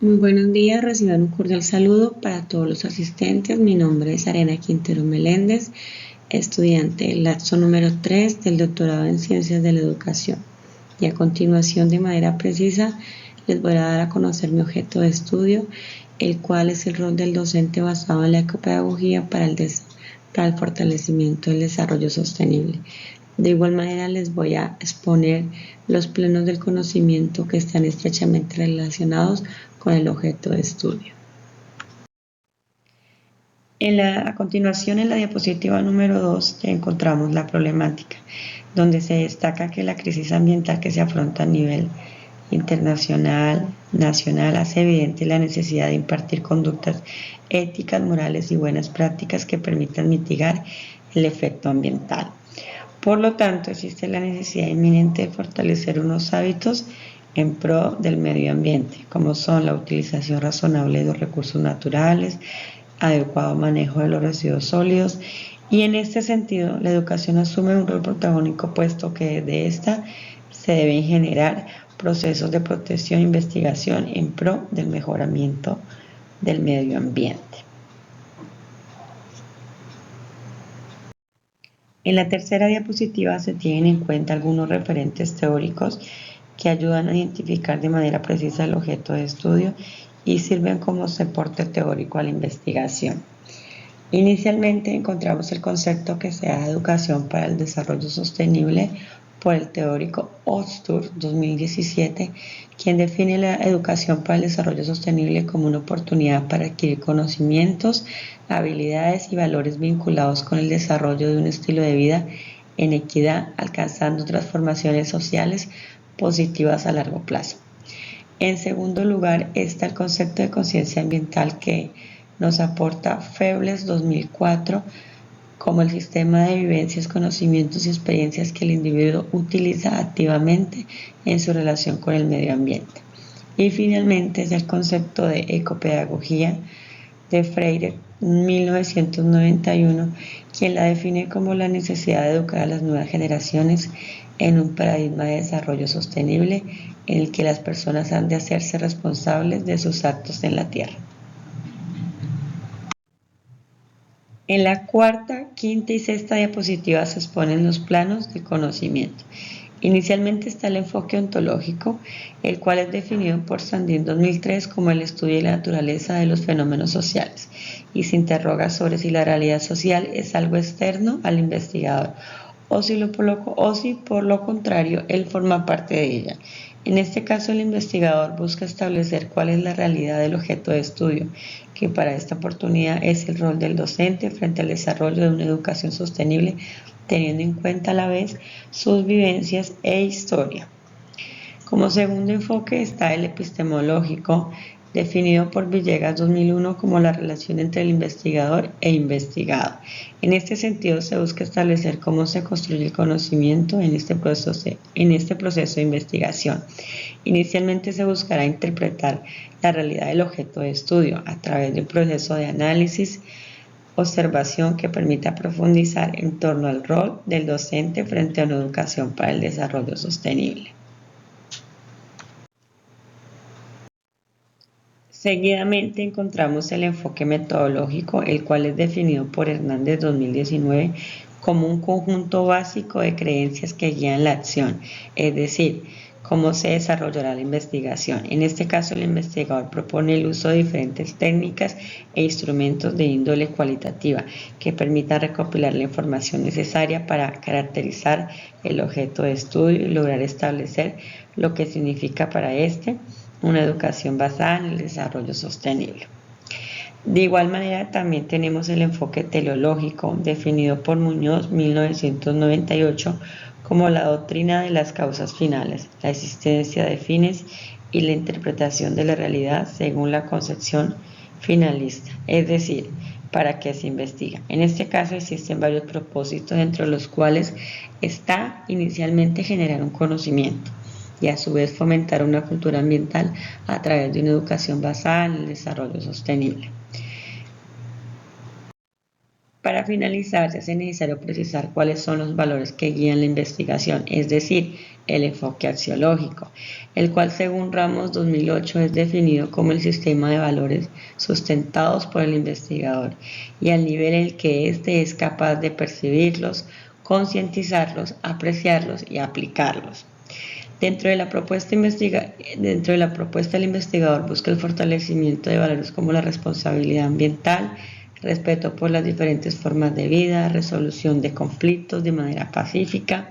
Muy buenos días, reciban un cordial saludo para todos los asistentes. Mi nombre es Arena Quintero Meléndez, estudiante del lapso número 3 del doctorado en Ciencias de la Educación. Y a continuación, de manera precisa, les voy a dar a conocer mi objeto de estudio, el cual es el rol del docente basado en la ecopedagogía para el fortalecimiento del desarrollo sostenible. De igual manera les voy a exponer los plenos del conocimiento que están estrechamente relacionados con el objeto de estudio. A continuación, en la diapositiva número 2, encontramos la problemática, donde se destaca que la crisis ambiental que se afronta a nivel internacional, nacional, hace evidente la necesidad de impartir conductas éticas, morales y buenas prácticas que permitan mitigar el efecto ambiental. Por lo tanto, existe la necesidad inminente de fortalecer unos hábitos en pro del medio ambiente, como son la utilización razonable de los recursos naturales, adecuado manejo de los residuos sólidos, y en este sentido la educación asume un rol protagónico, puesto que de esta se deben generar procesos de protección e investigación en pro del mejoramiento del medio ambiente. En la tercera diapositiva se tienen en cuenta algunos referentes teóricos que ayudan a identificar de manera precisa el objeto de estudio y sirven como soporte teórico a la investigación. Inicialmente encontramos el concepto que se da Educación para el Desarrollo Sostenible por el teórico Ostur 2017, quien define la educación para el desarrollo sostenible como una oportunidad para adquirir conocimientos, habilidades y valores vinculados con el desarrollo de un estilo de vida en equidad, alcanzando transformaciones sociales positivas a largo plazo. En segundo lugar está el concepto de conciencia ambiental que nos aporta Febles 2004 como el sistema de vivencias, conocimientos y experiencias que el individuo utiliza activamente en su relación con el medio ambiente. Y finalmente es el concepto de ecopedagogía de Freire 1991, quien la define como la necesidad de educar a las nuevas generaciones en un paradigma de desarrollo sostenible en el que las personas han de hacerse responsables de sus actos en la Tierra. En la cuarta, quinta y sexta diapositiva se exponen los planos de conocimiento. Inicialmente está el enfoque ontológico, el cual es definido por Sandin 2003 como el estudio de la naturaleza de los fenómenos sociales, y se interroga sobre si la realidad social es algo externo al investigador o si por lo contrario él forma parte de ella. En este caso, el investigador busca establecer cuál es la realidad del objeto de estudio, que para esta oportunidad es el rol del docente frente al desarrollo de una educación sostenible, teniendo en cuenta a la vez sus vivencias e historia. Como segundo enfoque está el epistemológico, definido por Villegas 2001 como la relación entre el investigador e investigado. En este sentido, se busca establecer cómo se construye el conocimiento en este proceso de investigación. Inicialmente se buscará interpretar la realidad del objeto de estudio a través de un proceso de análisis, observación que permita profundizar en torno al rol del docente frente a una educación para el desarrollo sostenible. Seguidamente encontramos el enfoque metodológico, el cual es definido por Hernández 2019 como un conjunto básico de creencias que guían la acción, es decir, cómo se desarrollará la investigación. En este caso, el investigador propone el uso de diferentes técnicas e instrumentos de índole cualitativa que permitan recopilar la información necesaria para caracterizar el objeto de estudio y lograr establecer lo que significa para este una educación basada en el desarrollo sostenible. De igual manera, también tenemos el enfoque teleológico, definido por Muñoz 1998 como la doctrina de las causas finales, la existencia de fines y la interpretación de la realidad según la concepción finalista, es decir, para qué se investiga. En este caso existen varios propósitos, entre los cuales está inicialmente generar un conocimiento y a su vez fomentar una cultura ambiental a través de una educación basada en el desarrollo sostenible. Para finalizar, se hace necesario precisar cuáles son los valores que guían la investigación, es decir, el enfoque axiológico, el cual según Ramos 2008 es definido como el sistema de valores sustentados por el investigador y al nivel en el que éste es capaz de percibirlos, concientizarlos, apreciarlos y aplicarlos. Dentro de la propuesta del investigador busca el fortalecimiento de valores como la responsabilidad ambiental, respeto por las diferentes formas de vida, resolución de conflictos de manera pacífica,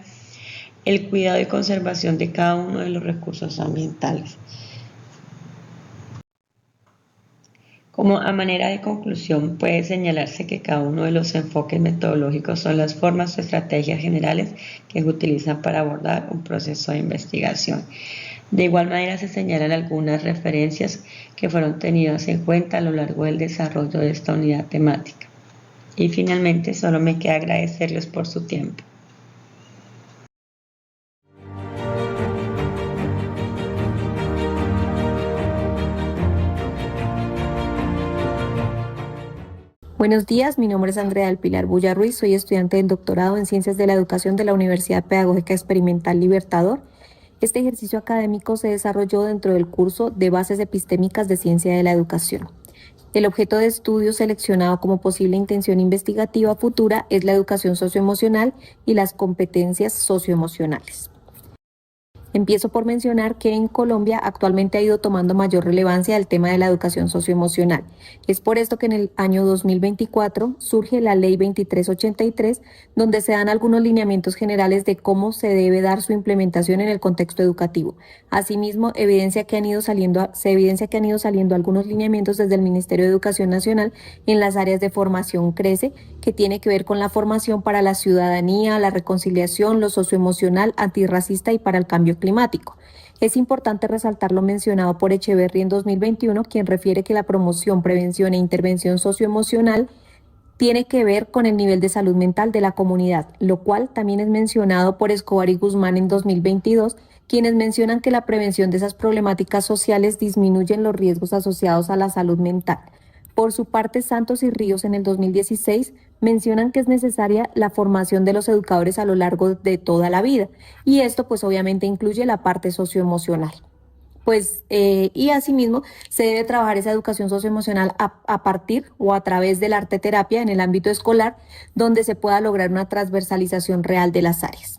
el cuidado y conservación de cada uno de los recursos ambientales. Como a manera de conclusión, puede señalarse que cada uno de los enfoques metodológicos son las formas o estrategias generales que se utilizan para abordar un proceso de investigación. De igual manera, se señalan algunas referencias que fueron tenidas en cuenta a lo largo del desarrollo de esta unidad temática. Y finalmente, solo me queda agradecerles por su tiempo. Buenos días, mi nombre es Andrea del Pilar Bulla Ruiz, soy estudiante del doctorado en Ciencias de la Educación de la Universidad Pedagógica Experimental Libertador. Este ejercicio académico se desarrolló dentro del curso de Bases Epistémicas de Ciencia de la Educación. El objeto de estudio seleccionado como posible intención investigativa futura es la educación socioemocional y las competencias socioemocionales. Empiezo por mencionar que en Colombia actualmente ha ido tomando mayor relevancia el tema de la educación socioemocional. Es por esto que en el año 2024 surge la Ley 2383, donde se dan algunos lineamientos generales de cómo se debe dar su implementación en el contexto educativo. Asimismo, se evidencia que han ido saliendo algunos lineamientos desde el Ministerio de Educación Nacional en las áreas de formación CRECE, que tiene que ver con la formación para la ciudadanía, la reconciliación, lo socioemocional, antirracista y para el cambio climático. Es importante resaltar lo mencionado por Echeverry en 2021, quien refiere que la promoción, prevención e intervención socioemocional tiene que ver con el nivel de salud mental de la comunidad, lo cual también es mencionado por Escobar y Guzmán en 2022, quienes mencionan que la prevención de esas problemáticas sociales disminuyen los riesgos asociados a la salud mental. Por su parte, Santos y Ríos en el 2016 mencionan que es necesaria la formación de los educadores a lo largo de toda la vida, y esto pues obviamente incluye la parte socioemocional. Y asimismo se debe trabajar esa educación socioemocional a partir o a través de la arteterapia en el ámbito escolar, donde se pueda lograr una transversalización real de las áreas.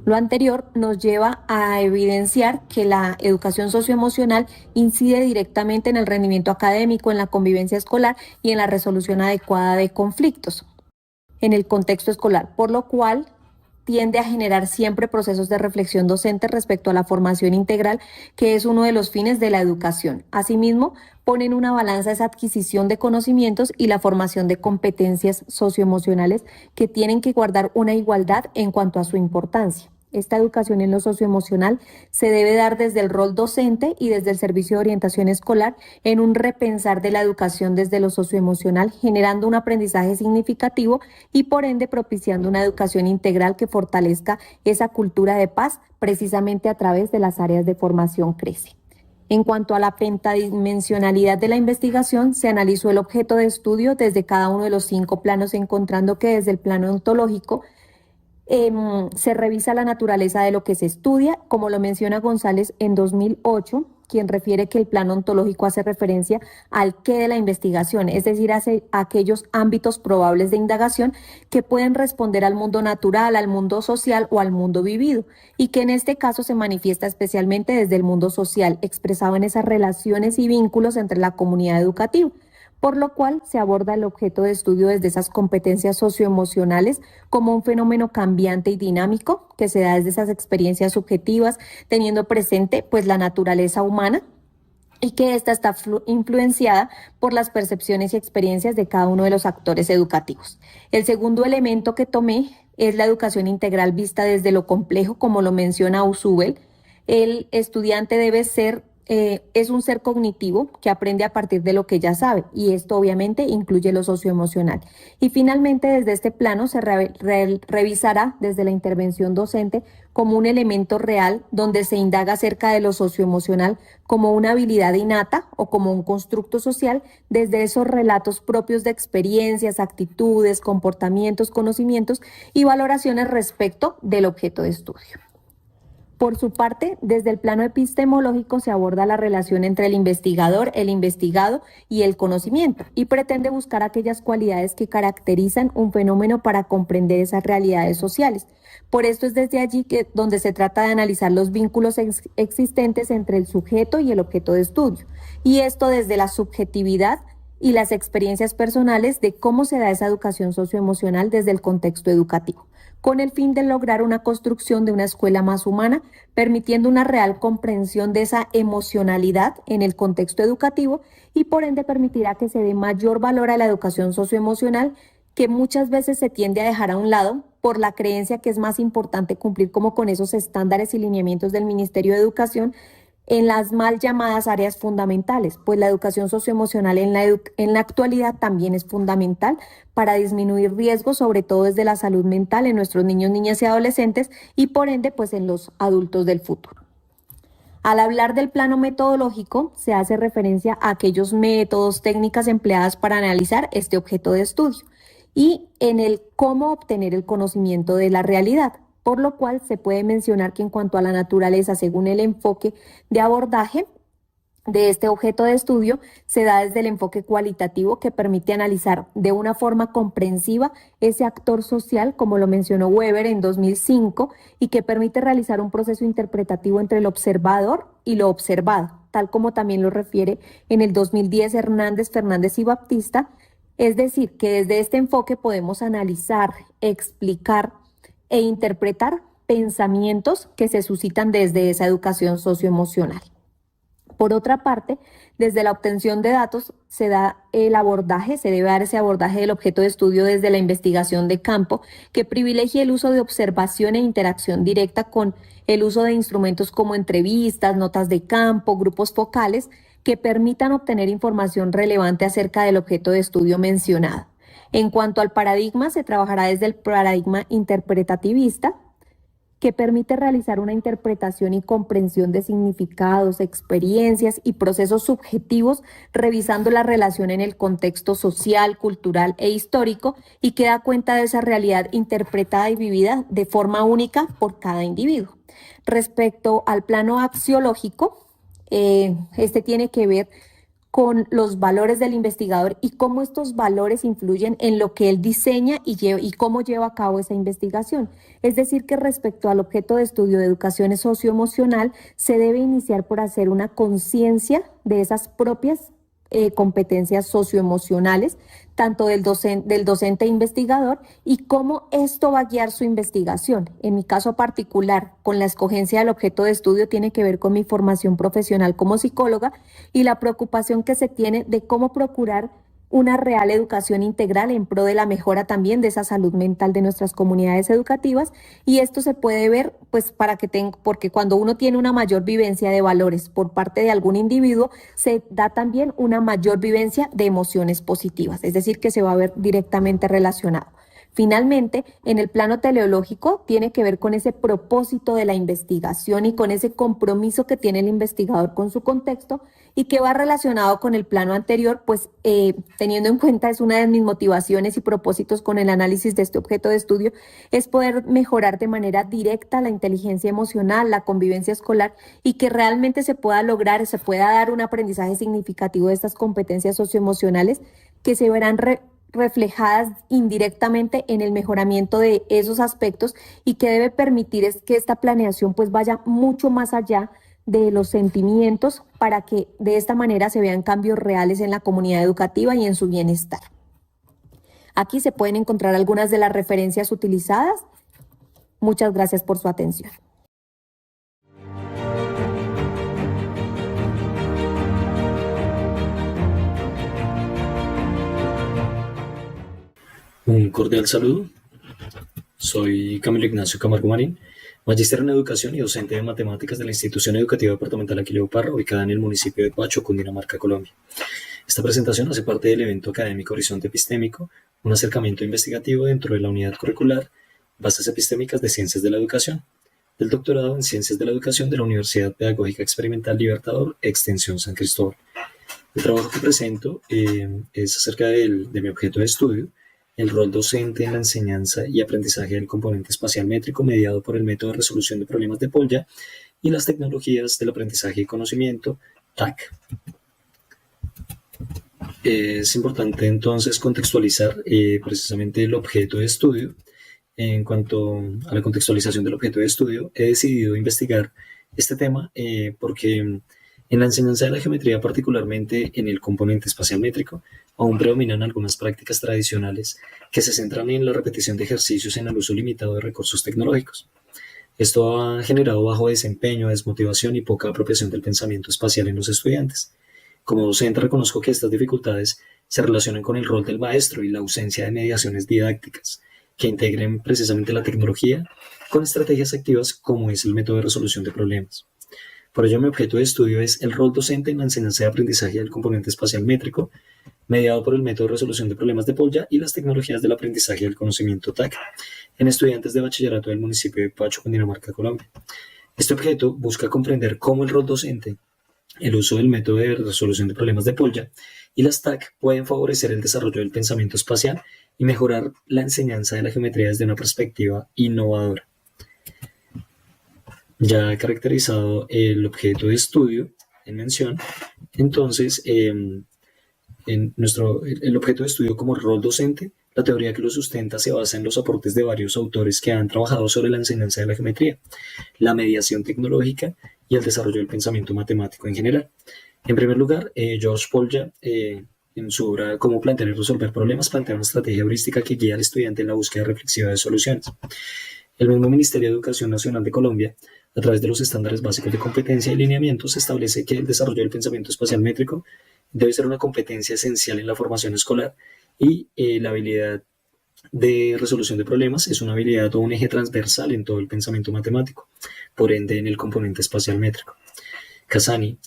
Lo anterior nos lleva a evidenciar que la educación socioemocional incide directamente en el rendimiento académico, en la convivencia escolar y en la resolución adecuada de conflictos en el contexto escolar, por lo cual tiende a generar siempre procesos de reflexión docente respecto a la formación integral, que es uno de los fines de la educación. Asimismo, pone en una balanza esa adquisición de conocimientos y la formación de competencias socioemocionales que tienen que guardar una igualdad en cuanto a su importancia. Esta educación en lo socioemocional se debe dar desde el rol docente y desde el servicio de orientación escolar en un repensar de la educación desde lo socioemocional, generando un aprendizaje significativo y por ende propiciando una educación integral que fortalezca esa cultura de paz precisamente a través de las áreas de formación CRECE. En cuanto a la pentadimensionalidad de la investigación, se analizó el objeto de estudio desde cada uno de los 5 planos, encontrando que desde el plano ontológico se revisa la naturaleza de lo que se estudia, como lo menciona González en 2008, quien refiere que el plano ontológico hace referencia al qué de la investigación, es decir, a aquellos ámbitos probables de indagación que pueden responder al mundo natural, al mundo social o al mundo vivido, y que en este caso se manifiesta especialmente desde el mundo social, expresado en esas relaciones y vínculos entre la comunidad educativa, por lo cual se aborda el objeto de estudio desde esas competencias socioemocionales como un fenómeno cambiante y dinámico que se da desde esas experiencias subjetivas, teniendo presente pues la naturaleza humana y que ésta está influenciada por las percepciones y experiencias de cada uno de los actores educativos. El segundo elemento que tomé es la educación integral vista desde lo complejo, como lo menciona Ausubel. El estudiante debe ser es un ser cognitivo que aprende a partir de lo que ya sabe, y esto obviamente incluye lo socioemocional. Y finalmente, desde este plano se revisará desde la intervención docente como un elemento real donde se indaga acerca de lo socioemocional como una habilidad innata o como un constructo social desde esos relatos propios de experiencias, actitudes, comportamientos, conocimientos y valoraciones respecto del objeto de estudio. Por su parte, desde el plano epistemológico se aborda la relación entre el investigador, el investigado y el conocimiento, y pretende buscar aquellas cualidades que caracterizan un fenómeno para comprender esas realidades sociales. Por esto es desde allí donde se trata de analizar los vínculos existentes entre el sujeto y el objeto de estudio, y esto desde la subjetividad y las experiencias personales de cómo se da esa educación socioemocional desde el contexto educativo, con el fin de lograr una construcción de una escuela más humana, permitiendo una real comprensión de esa emocionalidad en el contexto educativo y por ende permitirá que se dé mayor valor a la educación socioemocional, que muchas veces se tiende a dejar a un lado por la creencia que es más importante cumplir como con esos estándares y lineamientos del Ministerio de Educación en las mal llamadas áreas fundamentales, pues la educación socioemocional en la actualidad también es fundamental para disminuir riesgos, sobre todo desde la salud mental en nuestros niños, niñas y adolescentes y por ende pues en los adultos del futuro. Al hablar del plano metodológico, se hace referencia a aquellos métodos, técnicas empleadas para analizar este objeto de estudio y en el cómo obtener el conocimiento de la realidad, por lo cual se puede mencionar que en cuanto a la naturaleza, según el enfoque de abordaje de este objeto de estudio, se da desde el enfoque cualitativo que permite analizar de una forma comprensiva ese actor social, como lo mencionó Weber en 2005, y que permite realizar un proceso interpretativo entre el observador y lo observado, tal como también lo refiere en el 2010 Hernández, Fernández y Baptista. Es decir, que desde este enfoque podemos analizar, explicar e interpretar pensamientos que se suscitan desde esa educación socioemocional. Por otra parte, desde la obtención de datos se da el abordaje, se debe dar ese abordaje del objeto de estudio desde la investigación de campo, que privilegie el uso de observación e interacción directa con el uso de instrumentos como entrevistas, notas de campo, grupos focales, que permitan obtener información relevante acerca del objeto de estudio mencionado. En cuanto al paradigma, se trabajará desde el paradigma interpretativista, que permite realizar una interpretación y comprensión de significados, experiencias y procesos subjetivos, revisando la relación en el contexto social, cultural e histórico, y que da cuenta de esa realidad interpretada y vivida de forma única por cada individuo. Respecto al plano axiológico, este tiene que ver con los valores del investigador y cómo estos valores influyen en lo que él diseña y cómo lleva a cabo esa investigación. Es decir, que respecto al objeto de estudio de educación socioemocional, se debe iniciar por hacer una conciencia de esas propias competencias socioemocionales, tanto del docente e investigador, y cómo esto va a guiar su investigación. En mi caso particular, con la escogencia del objeto de estudio, tiene que ver con mi formación profesional como psicóloga y la preocupación que se tiene de cómo procurar una real educación integral en pro de la mejora también de esa salud mental de nuestras comunidades educativas, y esto se puede ver pues porque cuando uno tiene una mayor vivencia de valores por parte de algún individuo, se da también una mayor vivencia de emociones positivas, es decir, que se va a ver directamente relacionado. Finalmente, en el plano teleológico, tiene que ver con ese propósito de la investigación y con ese compromiso que tiene el investigador con su contexto, y que va relacionado con el plano anterior, pues teniendo en cuenta, es una de mis motivaciones y propósitos con el análisis de este objeto de estudio, es poder mejorar de manera directa la inteligencia emocional, la convivencia escolar, y que realmente se pueda lograr, se pueda dar un aprendizaje significativo de estas competencias socioemocionales que se verán reflejadas indirectamente en el mejoramiento de esos aspectos, y que debe permitir es que esta planeación pues vaya mucho más allá de los sentimientos, para que de esta manera se vean cambios reales en la comunidad educativa y en su bienestar. Aquí se pueden encontrar algunas de las referencias utilizadas. Muchas gracias por su atención. Un cordial saludo. Soy Camilo Ignacio Camargo Marín, magíster en educación y docente de matemáticas de la Institución Educativa Departamental Aquileo Parra, ubicada en el municipio de Pacho, Cundinamarca, Colombia. Esta presentación hace parte del evento académico Horizonte Epistémico, un acercamiento investigativo dentro de la unidad curricular Bases Epistémicas de Ciencias de la Educación, del doctorado en Ciencias de la Educación de la Universidad Pedagógica Experimental Libertador, Extensión San Cristóbal. El trabajo que presento es acerca de mi objeto de estudio, el rol docente en la enseñanza y aprendizaje del componente espacial métrico mediado por el método de resolución de problemas de Polya y las tecnologías del aprendizaje y conocimiento, TAC. Es importante entonces contextualizar precisamente el objeto de estudio. En cuanto a la contextualización del objeto de estudio, he decidido investigar este tema porque en la enseñanza de la geometría, particularmente en el componente espacial métrico, aún predominan algunas prácticas tradicionales que se centran en la repetición de ejercicios en el uso limitado de recursos tecnológicos. Esto ha generado bajo desempeño, desmotivación y poca apropiación del pensamiento espacial en los estudiantes. Como docente reconozco que estas dificultades se relacionan con el rol del maestro y la ausencia de mediaciones didácticas que integren precisamente la tecnología con estrategias activas como es el método de resolución de problemas. Por ello, mi objeto de estudio es el rol docente en la enseñanza de aprendizaje del componente espacial métrico, mediado por el método de resolución de problemas de Polya y las tecnologías del aprendizaje del conocimiento TAC, en estudiantes de bachillerato del municipio de Pacho, Cundinamarca, Colombia. Este objeto busca comprender cómo el rol docente, el uso del método de resolución de problemas de Polya y las TAC pueden favorecer el desarrollo del pensamiento espacial y mejorar la enseñanza de la geometría desde una perspectiva innovadora. Ya he caracterizado el objeto de estudio en mención, entonces el objeto de estudio como rol docente, la teoría que lo sustenta se basa en los aportes de varios autores que han trabajado sobre la enseñanza de la geometría, la mediación tecnológica y el desarrollo del pensamiento matemático en general. En primer lugar, George Polya, en su obra Cómo plantear y resolver problemas, plantea una estrategia heurística que guía al estudiante en la búsqueda reflexiva de soluciones. El mismo Ministerio de Educación Nacional de Colombia, a través de los estándares básicos de competencia y lineamientos, establece que el desarrollo del pensamiento espacial métrico debe ser una competencia esencial en la formación escolar y la habilidad de resolución de problemas es una habilidad o un eje transversal en todo el pensamiento matemático, por ende en el componente espacial métrico. Casani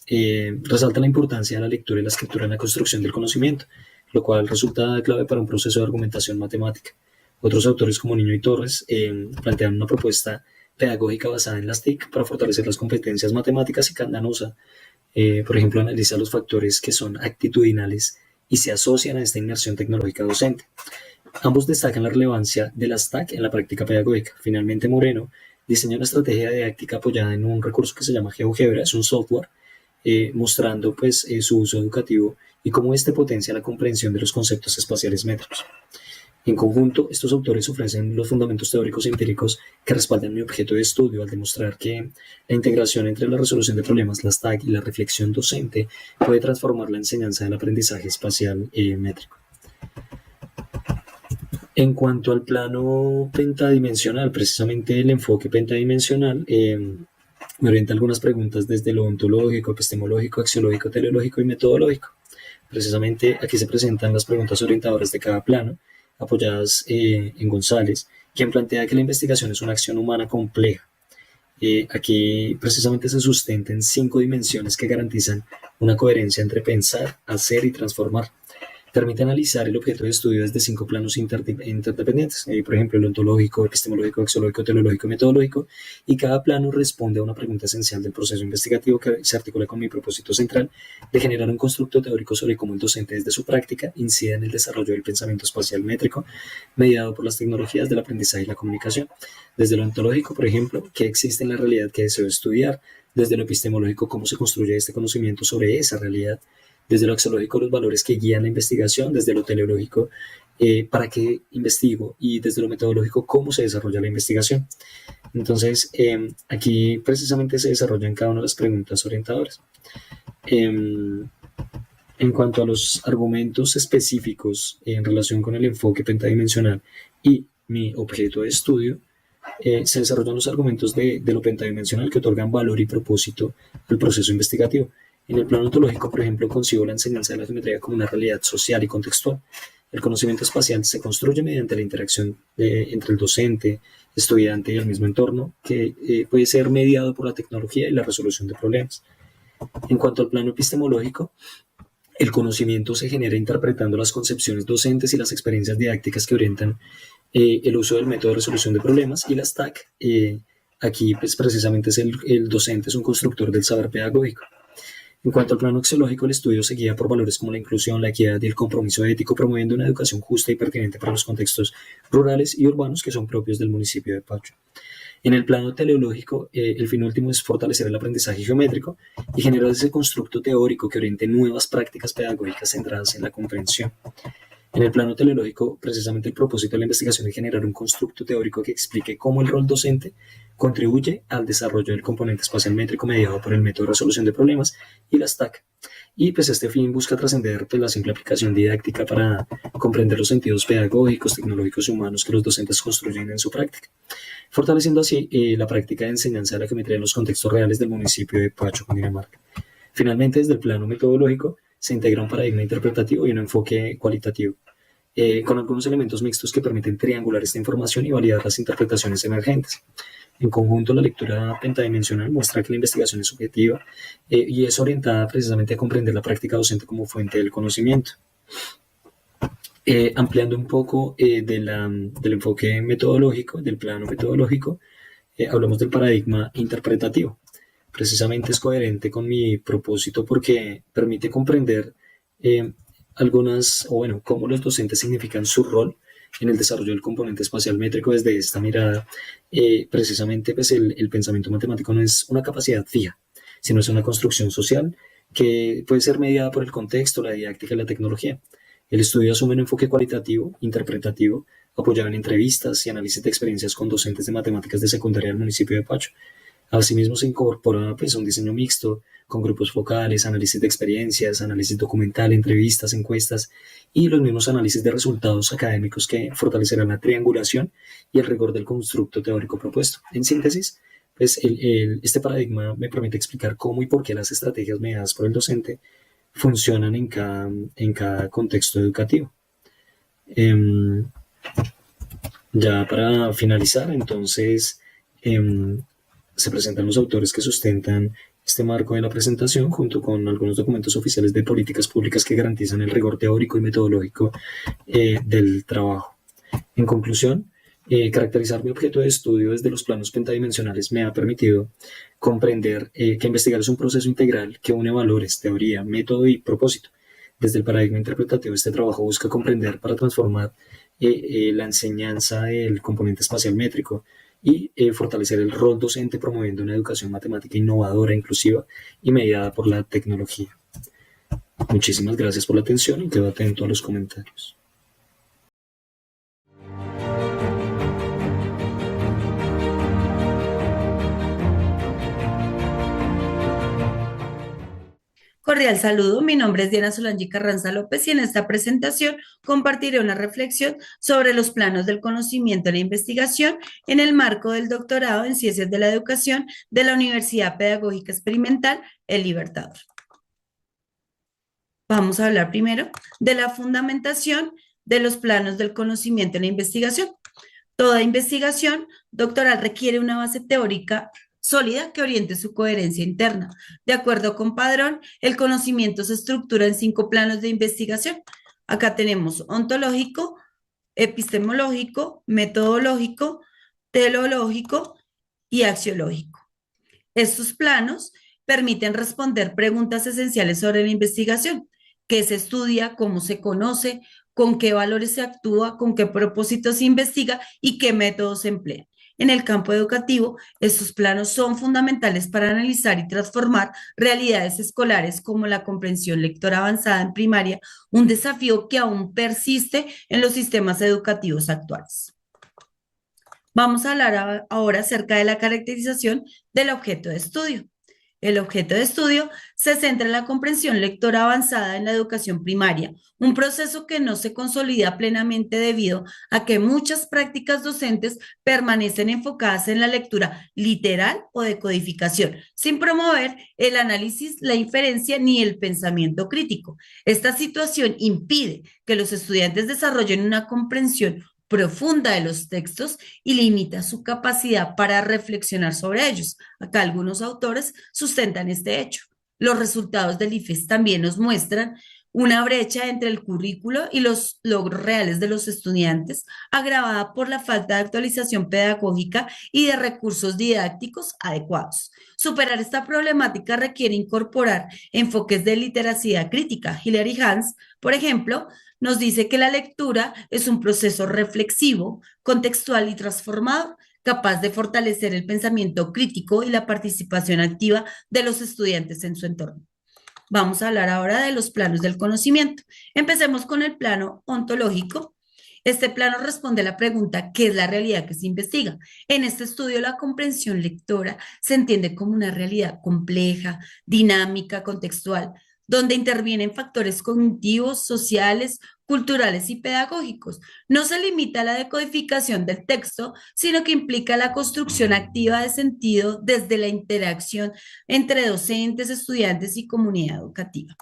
resalta la importancia de la lectura y la escritura en la construcción del conocimiento, lo cual resulta clave para un proceso de argumentación matemática. Otros autores como Niño y Torres plantean una propuesta pedagógica basada en las TIC para fortalecer las competencias matemáticas y Candanosa, por ejemplo, analiza los factores que son actitudinales y se asocian a esta inmersión tecnológica docente. Ambos destacan la relevancia de las TAC en la práctica pedagógica. Finalmente, Moreno diseñó una estrategia didáctica apoyada en un recurso que se llama GeoGebra, es un software, mostrando pues, su uso educativo y cómo este potencia la comprensión de los conceptos espaciales métricos. En conjunto, estos autores ofrecen los fundamentos teóricos y empíricos que respaldan mi objeto de estudio al demostrar que la integración entre la resolución de problemas, las TAC y la reflexión docente puede transformar la enseñanza del aprendizaje espacial métrico. En cuanto al plano pentadimensional, precisamente el enfoque pentadimensional me orienta algunas preguntas desde lo ontológico, epistemológico, axiológico, teleológico y metodológico. Precisamente aquí se presentan las preguntas orientadoras de cada plano, apoyadas en González, quien plantea que la investigación es una acción humana compleja. Aquí precisamente se sustenta en 5 dimensiones que garantizan una coherencia entre pensar, hacer y transformar. Permite analizar el objeto de estudio desde 5 planos interdependientes, por ejemplo, el ontológico, epistemológico, axiológico, teleológico y metodológico, y cada plano responde a una pregunta esencial del proceso investigativo que se articula con mi propósito central de generar un constructo teórico sobre cómo el docente desde su práctica incide en el desarrollo del pensamiento espacial métrico mediado por las tecnologías del aprendizaje y la comunicación. Desde lo ontológico, por ejemplo, qué existe en la realidad que deseo estudiar; desde lo epistemológico, cómo se construye este conocimiento sobre esa realidad; desde lo axiológico, los valores que guían la investigación; desde lo teleológico, para qué investigo; y desde lo metodológico, cómo se desarrolla la investigación. Entonces, aquí precisamente se desarrollan cada una de las preguntas orientadoras. En cuanto a los argumentos específicos en relación con el enfoque pentadimensional y mi objeto de estudio, se desarrollan los argumentos de lo pentadimensional que otorgan valor y propósito al proceso investigativo. En el plano ontológico, por ejemplo, concibo la enseñanza de la geometría como una realidad social y contextual. El conocimiento espacial se construye mediante la interacción entre el docente, estudiante y el mismo entorno, que puede ser mediado por la tecnología y la resolución de problemas. En cuanto al plano epistemológico, el conocimiento se genera interpretando las concepciones docentes y las experiencias didácticas que orientan el uso del método de resolución de problemas y las TAC. Aquí, pues, precisamente el docente es un constructor del saber pedagógico. En cuanto al plano axiológico, el estudio se guía por valores como la inclusión, la equidad y el compromiso ético, promoviendo una educación justa y pertinente para los contextos rurales y urbanos que son propios del municipio de Pacho. En el plano teleológico, el fin último es fortalecer el aprendizaje geométrico y generar ese constructo teórico que oriente nuevas prácticas pedagógicas centradas en la comprensión. En el plano teleológico, precisamente el propósito de la investigación es generar un constructo teórico que explique cómo el rol docente contribuye al desarrollo del componente espacial métrico mediado por el método de resolución de problemas y las TAC. Y pues este fin busca trascender la simple aplicación didáctica para comprender los sentidos pedagógicos, tecnológicos y humanos que los docentes construyen en su práctica, fortaleciendo así la práctica de enseñanza de la geometría en los contextos reales del municipio de Pacho, Cundinamarca. Finalmente, desde el plano metodológico, se integra un paradigma interpretativo y un enfoque cualitativo, con algunos elementos mixtos que permiten triangular esta información y validar las interpretaciones emergentes. En conjunto, la lectura pentadimensional muestra que la investigación es subjetiva y es orientada precisamente a comprender la práctica docente como fuente del conocimiento. Ampliando un poco del enfoque metodológico, del plano metodológico, hablamos del paradigma interpretativo. Precisamente es coherente con mi propósito porque permite comprender cómo los docentes significan su rol en el desarrollo del componente espacial métrico desde esta mirada. Precisamente, pues el pensamiento matemático no es una capacidad fija, sino es una construcción social que puede ser mediada por el contexto, la didáctica y la tecnología. El estudio asume un enfoque cualitativo, interpretativo, apoyado en entrevistas y análisis de experiencias con docentes de matemáticas de secundaria del municipio de Pacho. Asimismo, se incorpora pues, un diseño mixto con grupos focales, análisis de experiencias, análisis documental, entrevistas, encuestas y los mismos análisis de resultados académicos que fortalecerán la triangulación y el rigor del constructo teórico propuesto. En síntesis, pues, este paradigma me permite explicar cómo y por qué las estrategias mediadas por el docente funcionan en cada contexto educativo. Ya para finalizar, entonces, se presentan los autores que sustentan este marco de la presentación junto con algunos documentos oficiales de políticas públicas que garantizan el rigor teórico y metodológico del trabajo. En conclusión, caracterizar mi objeto de estudio desde los planos pentadimensionales me ha permitido comprender que investigar es un proceso integral que une valores, teoría, método y propósito. Desde el paradigma interpretativo, este trabajo busca comprender para transformar la enseñanza del componente espacial métrico y fortalecer el rol docente promoviendo una educación matemática innovadora, inclusiva y mediada por la tecnología. Muchísimas gracias por la atención y quedo atento a los comentarios. Cordial saludo, mi nombre es Diana Solange Carranza López y en esta presentación compartiré una reflexión sobre los planos del conocimiento y la investigación en el marco del doctorado en Ciencias de la Educación de la Universidad Pedagógica Experimental El Libertador. Vamos a hablar primero de la fundamentación de los planos del conocimiento y la investigación. Toda investigación doctoral requiere una base teórica sólida que oriente su coherencia interna. De acuerdo con Padrón, el conocimiento se estructura en 5 planos de investigación. Acá tenemos ontológico, epistemológico, metodológico, teleológico y axiológico. Estos planos permiten responder preguntas esenciales sobre la investigación: qué se estudia, cómo se conoce, con qué valores se actúa, con qué propósitos se investiga y qué métodos se emplean. En el campo educativo, estos planos son fundamentales para analizar y transformar realidades escolares como la comprensión lectora avanzada en primaria, un desafío que aún persiste en los sistemas educativos actuales. Vamos a hablar ahora acerca de la caracterización del objeto de estudio. El objeto de estudio se centra en la comprensión lectora avanzada en la educación primaria, un proceso que no se consolida plenamente debido a que muchas prácticas docentes permanecen enfocadas en la lectura literal o de codificación, sin promover el análisis, la inferencia ni el pensamiento crítico. Esta situación impide que los estudiantes desarrollen una comprensión profunda de los textos y limita su capacidad para reflexionar sobre ellos. Acá algunos autores sustentan este hecho. Los resultados del IFES también nos muestran una brecha entre el currículo y los logros reales de los estudiantes, agravada por la falta de actualización pedagógica y de recursos didácticos adecuados. Superar esta problemática requiere incorporar enfoques de literacidad crítica. Hilary Hans, por ejemplo, nos dice que la lectura es un proceso reflexivo, contextual y transformador, capaz de fortalecer el pensamiento crítico y la participación activa de los estudiantes en su entorno. Vamos a hablar ahora de los planos del conocimiento. Empecemos con el plano ontológico. Este plano responde a la pregunta, ¿qué es la realidad que se investiga? En este estudio, la comprensión lectora se entiende como una realidad compleja, dinámica, contextual, donde intervienen factores cognitivos, sociales, culturales y pedagógicos. No se limita a la decodificación del texto, sino que implica la construcción activa de sentido desde la interacción entre docentes, estudiantes y comunidad educativa.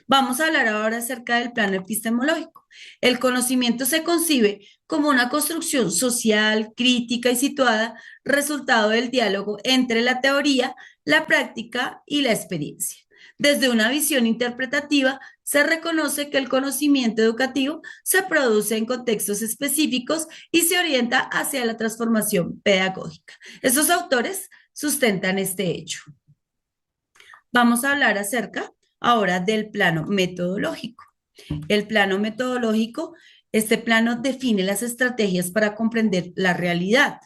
Vamos a hablar ahora acerca del plano epistemológico. El conocimiento se concibe como una construcción social, crítica y situada, resultado del diálogo entre la teoría, la práctica y la experiencia. Desde una visión interpretativa, se reconoce que el conocimiento educativo se produce en contextos específicos y se orienta hacia la transformación pedagógica. Estos autores sustentan este hecho. Vamos a hablar acerca ahora del plano metodológico. El plano metodológico, este plano define las estrategias para comprender la realidad.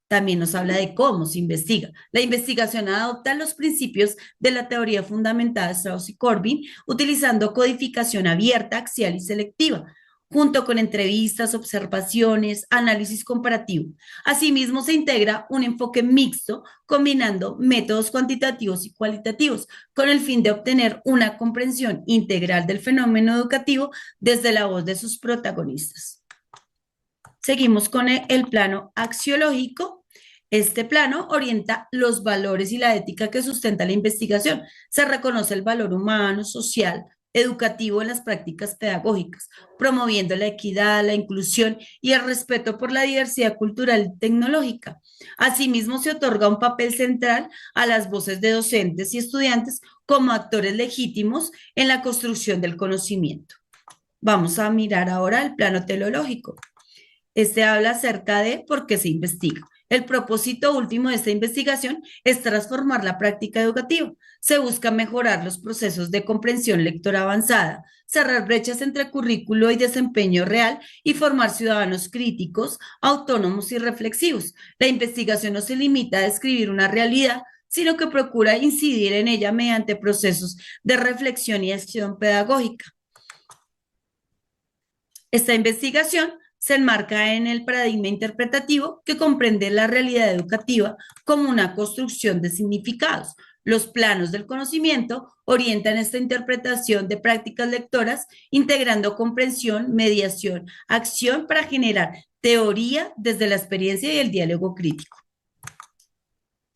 También nos habla de cómo se investiga. La investigación adopta los principios de la teoría fundamentada de Strauss y Corbin, utilizando codificación abierta, axial y selectiva, junto con entrevistas, observaciones, análisis comparativo. Asimismo, se integra un enfoque mixto, combinando métodos cuantitativos y cualitativos, con el fin de obtener una comprensión integral del fenómeno educativo desde la voz de sus protagonistas. Seguimos con el plano axiológico. Este plano orienta los valores y la ética que sustenta la investigación. Se reconoce el valor humano, social, educativo en las prácticas pedagógicas, promoviendo la equidad, la inclusión y el respeto por la diversidad cultural y tecnológica. Asimismo, se otorga un papel central a las voces de docentes y estudiantes como actores legítimos en la construcción del conocimiento. Vamos a mirar ahora el plano teleológico. Este habla acerca de por qué se investiga. El propósito último de esta investigación es transformar la práctica educativa. Se busca mejorar los procesos de comprensión lectora avanzada, cerrar brechas entre currículo y desempeño real y formar ciudadanos críticos, autónomos y reflexivos. La investigación no se limita a describir una realidad, sino que procura incidir en ella mediante procesos de reflexión y acción pedagógica. Esta investigación se enmarca en el paradigma interpretativo que comprende la realidad educativa como una construcción de significados. Los planos del conocimiento orientan esta interpretación de prácticas lectoras, integrando comprensión, mediación, acción para generar teoría desde la experiencia y el diálogo crítico.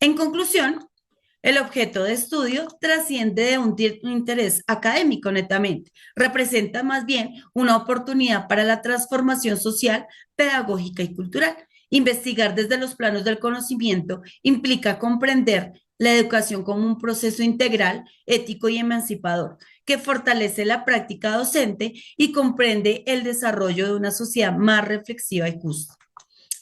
En conclusión, el objeto de estudio trasciende de un interés académico netamente, representa más bien una oportunidad para la transformación social, pedagógica y cultural. Investigar desde los planos del conocimiento implica comprender la educación como un proceso integral, ético y emancipador, que fortalece la práctica docente y comprende el desarrollo de una sociedad más reflexiva y justa.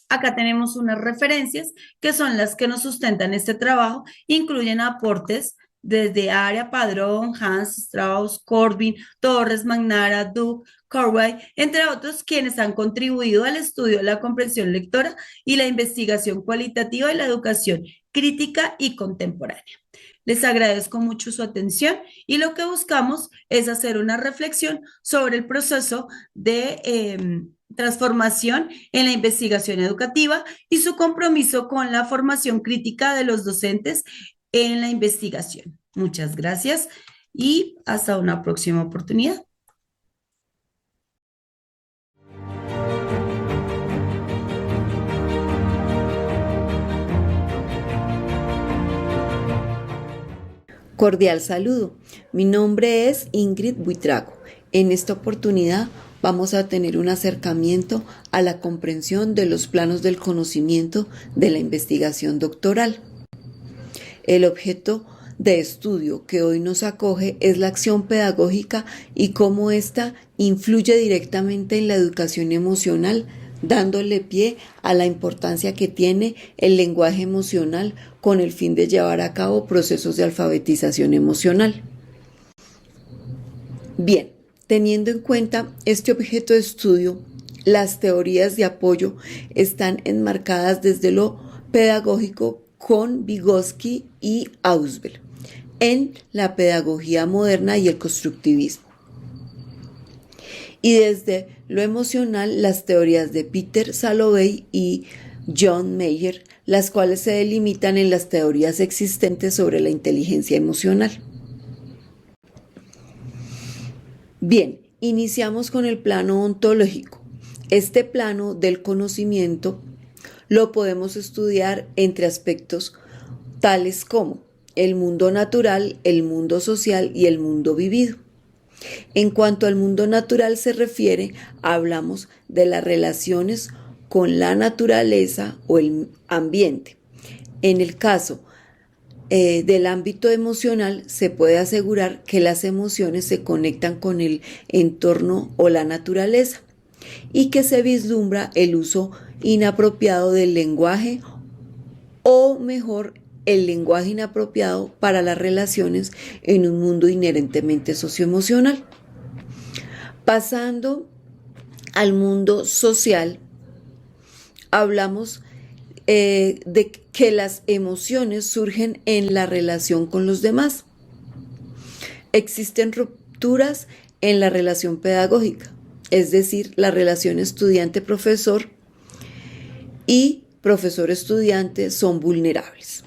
Acá tenemos unas referencias que son las que nos sustentan este trabajo, incluyen aportes desde Aria, Padrón, Hans, Strauss, Corbin, Torres, Magnara, Duke, Corway, entre otros, quienes han contribuido al estudio de la comprensión lectora y la investigación cualitativa de la educación crítica y contemporánea. Les agradezco mucho su atención y lo que buscamos es hacer una reflexión sobre el proceso de transformación en la investigación educativa y su compromiso con la formación crítica de los docentes en la investigación. Muchas gracias y hasta una próxima oportunidad. Cordial saludo. Mi nombre es Ingrid Buitrago. En esta oportunidad vamos a tener un acercamiento a la comprensión de los planos del conocimiento de la investigación doctoral. El objeto de estudio que hoy nos acoge es la acción pedagógica y cómo ésta influye directamente en la educación emocional, dándole pie a la importancia que tiene el lenguaje emocional con el fin de llevar a cabo procesos de alfabetización emocional. Bien, teniendo en cuenta este objeto de estudio, las teorías de apoyo están enmarcadas desde lo pedagógico con Vygotsky y Ausubel en la pedagogía moderna y el constructivismo. Y desde lo emocional, las teorías de Peter Salovey y John Mayer, las cuales se delimitan en las teorías existentes sobre la inteligencia emocional. Bien, iniciamos con el plano ontológico. Este plano del conocimiento lo podemos estudiar entre aspectos tales como el mundo natural, el mundo social y el mundo vivido. En cuanto al mundo natural se refiere, hablamos de las relaciones con la naturaleza o el ambiente. En el caso del ámbito emocional, se puede asegurar que las emociones se conectan con el entorno o la naturaleza y que se vislumbra el uso inapropiado del lenguaje o mejor el lenguaje inapropiado para las relaciones en un mundo inherentemente socioemocional. Pasando al mundo social, hablamos de que las emociones surgen en la relación con los demás. Existen rupturas en la relación pedagógica, es decir, la relación estudiante-profesor y profesor-estudiante son vulnerables.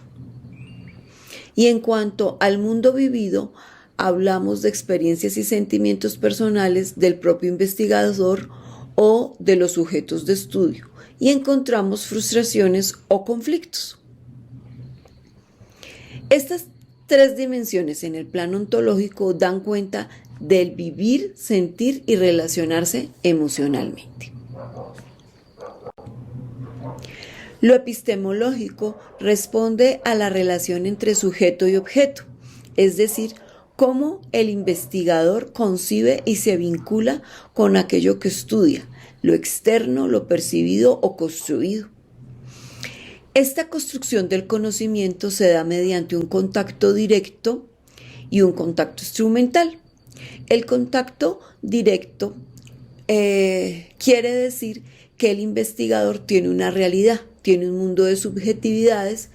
Y en cuanto al mundo vivido, hablamos de experiencias y sentimientos personales del propio investigador o de los sujetos de estudio y encontramos frustraciones o conflictos. Estas tres dimensiones en el plano ontológico dan cuenta del vivir, sentir y relacionarse emocionalmente. Lo epistemológico responde a la relación entre sujeto y objeto, es decir, cómo el investigador concibe y se vincula con aquello que estudia, lo externo, lo percibido o construido. Esta construcción del conocimiento se da mediante un contacto directo y un contacto instrumental. El contacto directo quiere decir que el investigador tiene una realidad, tiene un mundo de subjetividades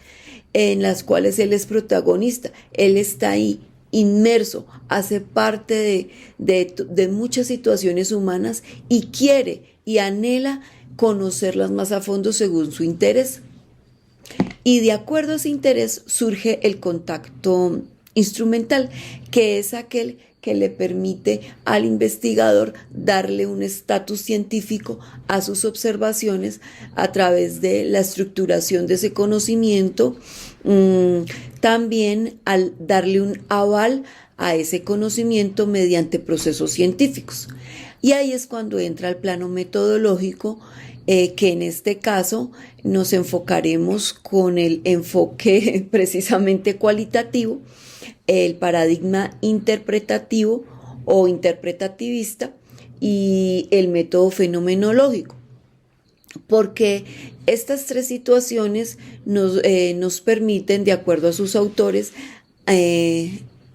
en las cuales él es protagonista, él está ahí inmerso, hace parte de muchas situaciones humanas y quiere y anhela conocerlas más a fondo según su interés. Y de acuerdo a ese interés surge el contacto instrumental, que es aquel que le permite al investigador darle un estatus científico a sus observaciones a través de la estructuración de ese conocimiento, también al darle un aval a ese conocimiento mediante procesos científicos. Y ahí es cuando entra el plano metodológico, que en este caso nos enfocaremos con el enfoque precisamente cualitativo, el paradigma interpretativo o interpretativista y el método fenomenológico, porque estas tres situaciones nos permiten, de acuerdo a sus autores,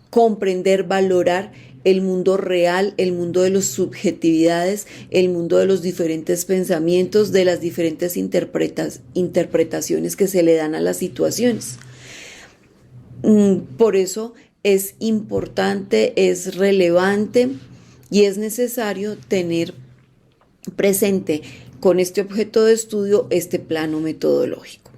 comprender, valorar el mundo real, el mundo de las subjetividades, el mundo de los diferentes pensamientos, de las diferentes interpretaciones que se le dan a las situaciones. Por eso es importante, es relevante y es necesario tener presente con este objeto de estudio este plano metodológico.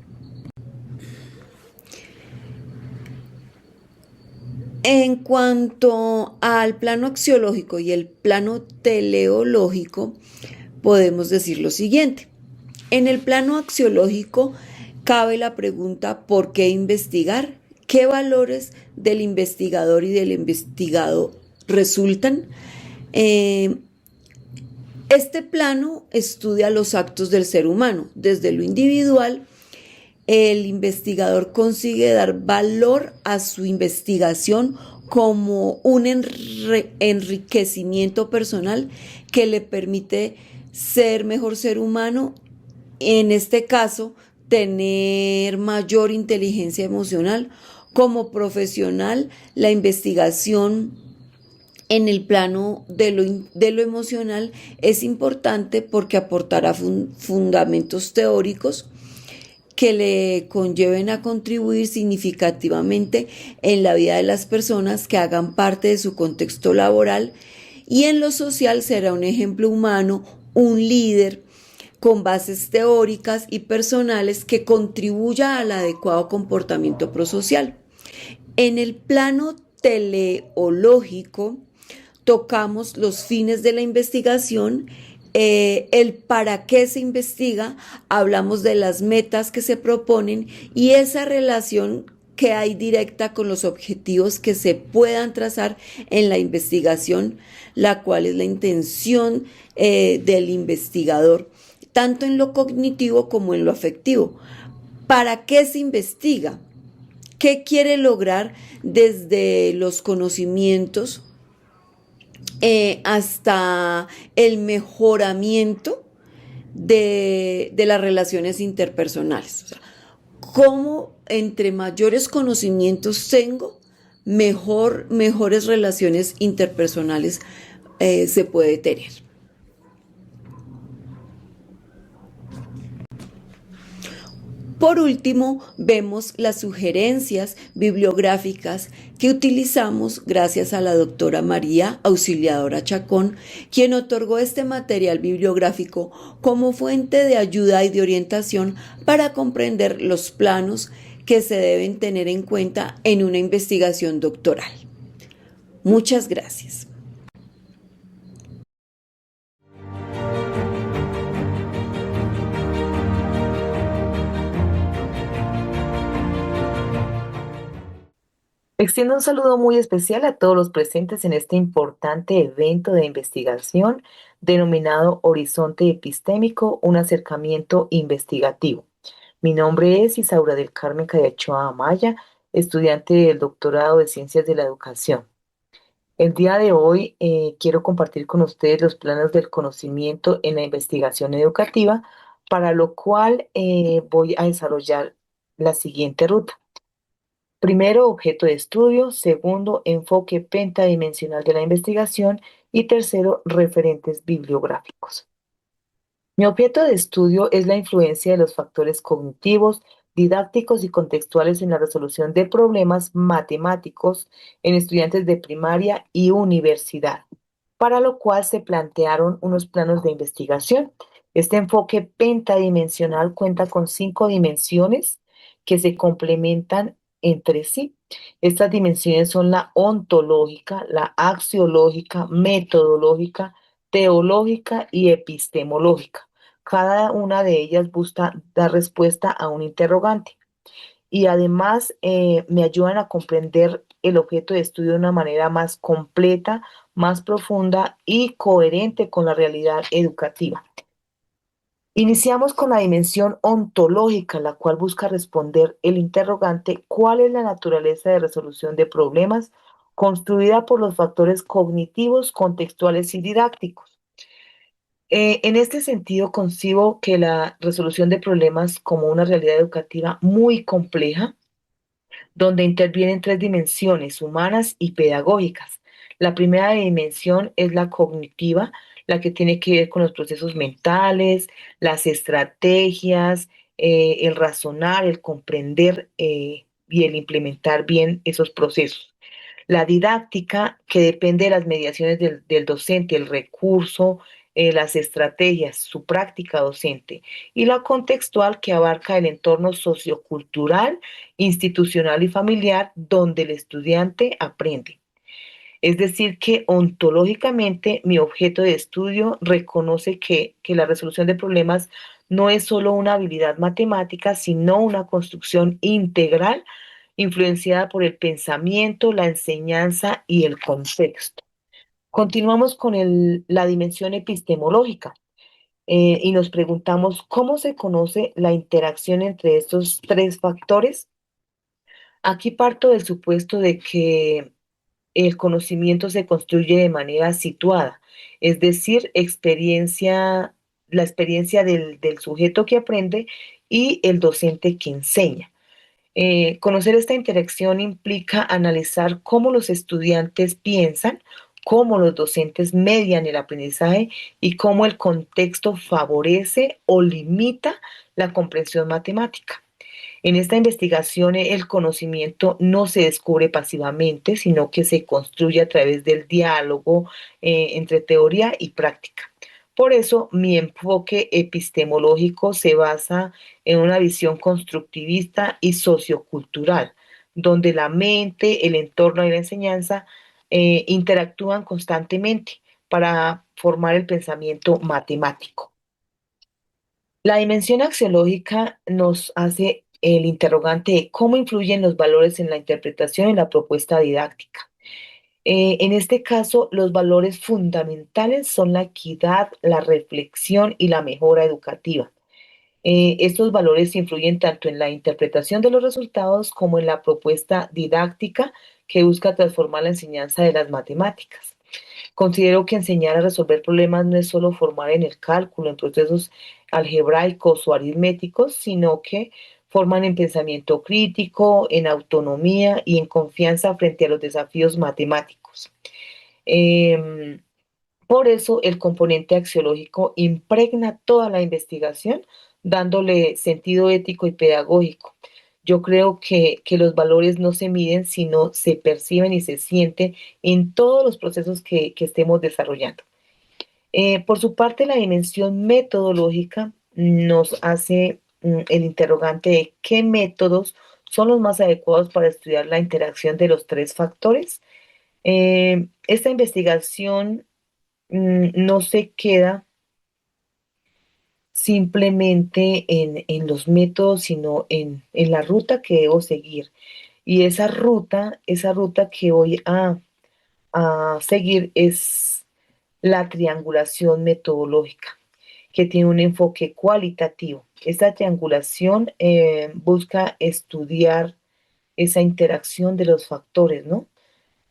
En cuanto al plano axiológico y el plano teleológico, podemos decir lo siguiente. En el plano axiológico cabe la pregunta ¿por qué investigar? ¿Qué valores del investigador y del investigado resultan? Este plano estudia los actos del ser humano. Desde lo individual, el investigador consigue dar valor a su investigación como un enriquecimiento personal que le permite ser mejor ser humano, en este caso, tener mayor inteligencia emocional. Como profesional, la investigación en el plano de lo emocional es importante porque aportará fundamentos teóricos que le conlleven a contribuir significativamente en la vida de las personas que hagan parte de su contexto laboral, y en lo social será un ejemplo humano, un líder con bases teóricas y personales que contribuya al adecuado comportamiento prosocial. En el plano teleológico tocamos los fines de la investigación, el para qué se investiga, hablamos de las metas que se proponen y esa relación que hay directa con los objetivos que se puedan trazar en la investigación, la cual es la intención del investigador, tanto en lo cognitivo como en lo afectivo. ¿Para qué se investiga? ¿Qué quiere lograr desde los conocimientos hasta el mejoramiento de las relaciones interpersonales? O sea, cómo entre mayores conocimientos tengo, mejores relaciones interpersonales se puede tener. Por último, vemos las sugerencias bibliográficas que utilizamos gracias a la doctora María Auxiliadora Chacón, quien otorgó este material bibliográfico como fuente de ayuda y de orientación para comprender los planos que se deben tener en cuenta en una investigación doctoral. Muchas gracias. Extiendo un saludo muy especial a todos los presentes en este importante evento de investigación denominado Horizonte Epistémico, un acercamiento investigativo. Mi nombre es Isaura del Carmen Cayachoa Amaya, estudiante del doctorado de Ciencias de la Educación. El día de hoy quiero compartir con ustedes los planos del conocimiento en la investigación educativa, para lo cual voy a desarrollar la siguiente ruta. Primero, objeto de estudio. Segundo, enfoque pentadimensional de la investigación. Y tercero, referentes bibliográficos. Mi objeto de estudio es la influencia de los factores cognitivos, didácticos y contextuales en la resolución de problemas matemáticos en estudiantes de primaria y universidad, para lo cual se plantearon unos planos de investigación. Este enfoque pentadimensional cuenta con 5 dimensiones que se complementan entre sí. Estas dimensiones son la ontológica, la axiológica, metodológica, teológica y epistemológica. Cada una de ellas busca dar respuesta a un interrogante y además me ayudan a comprender el objeto de estudio de una manera más completa, más profunda y coherente con la realidad educativa. Iniciamos con la dimensión ontológica, la cual busca responder el interrogante: ¿cuál es la naturaleza de resolución de problemas construida por los factores cognitivos, contextuales y didácticos? En este sentido, concibo que la resolución de problemas como una realidad educativa muy compleja, donde intervienen 3 dimensiones, humanas y pedagógicas. La primera dimensión es la cognitiva, la que tiene que ver con los procesos mentales, las estrategias, el razonar, el comprender y el implementar bien esos procesos. La didáctica, que depende de las mediaciones del docente, el recurso, las estrategias, su práctica docente, y la contextual, que abarca el entorno sociocultural, institucional y familiar donde el estudiante aprende. Es decir, que ontológicamente mi objeto de estudio reconoce que la resolución de problemas no es solo una habilidad matemática, sino una construcción integral influenciada por el pensamiento, la enseñanza y el contexto. Continuamos con la dimensión epistemológica y nos preguntamos cómo se conoce la interacción entre estos tres factores. Aquí parto del supuesto de que el conocimiento se construye de manera situada, es decir, la experiencia del sujeto que aprende y el docente que enseña. Conocer esta interacción implica analizar cómo los estudiantes piensan, cómo los docentes median el aprendizaje y cómo el contexto favorece o limita la comprensión matemática. En esta investigación el conocimiento no se descubre pasivamente, sino que se construye a través del diálogo entre teoría y práctica. Por eso mi enfoque epistemológico se basa en una visión constructivista y sociocultural, donde la mente, el entorno y la enseñanza interactúan constantemente para formar el pensamiento matemático. La dimensión axiológica nos hace el interrogante de cómo influyen los valores en la interpretación y la propuesta didáctica. En este caso, los valores fundamentales son la equidad, la reflexión y la mejora educativa. Estos valores influyen tanto en la interpretación de los resultados como en la propuesta didáctica que busca transformar la enseñanza de las matemáticas. Considero que enseñar a resolver problemas no es solo formar en el cálculo, en procesos algebraicos o aritméticos, sino que forman en pensamiento crítico, en autonomía y en confianza frente a los desafíos matemáticos. Em, por eso el componente axiológico impregna toda la investigación, dándole sentido ético y pedagógico. Yo creo que los valores no se miden, sino se perciben y se sienten en todos los procesos que estemos desarrollando. Por su parte, la dimensión metodológica nos hace el interrogante de qué métodos son los más adecuados para estudiar la interacción de los tres factores. Esta investigación no se queda simplemente en los métodos, sino en la ruta que debo seguir. Y esa ruta que voy a seguir es la triangulación metodológica, que tiene un enfoque cualitativo. Esta triangulación busca estudiar esa interacción de los factores, ¿no?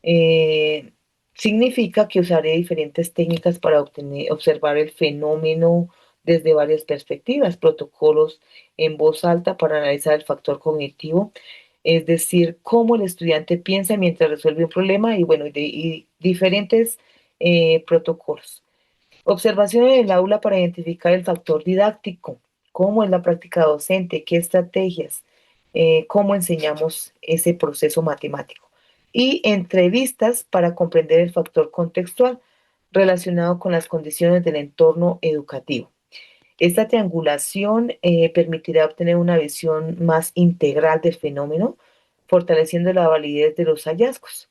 Eh, Significa que usaré diferentes técnicas para observar el fenómeno desde varias perspectivas, protocolos en voz alta para analizar el factor cognitivo, es decir, cómo el estudiante piensa mientras resuelve un problema y bueno, y diferentes protocolos. Observación en el aula para identificar el factor didáctico, cómo es la práctica docente, qué estrategias, cómo enseñamos ese proceso matemático. Y entrevistas para comprender el factor contextual relacionado con las condiciones del entorno educativo. Esta triangulación permitirá obtener una visión más integral del fenómeno, fortaleciendo la validez de los hallazgos.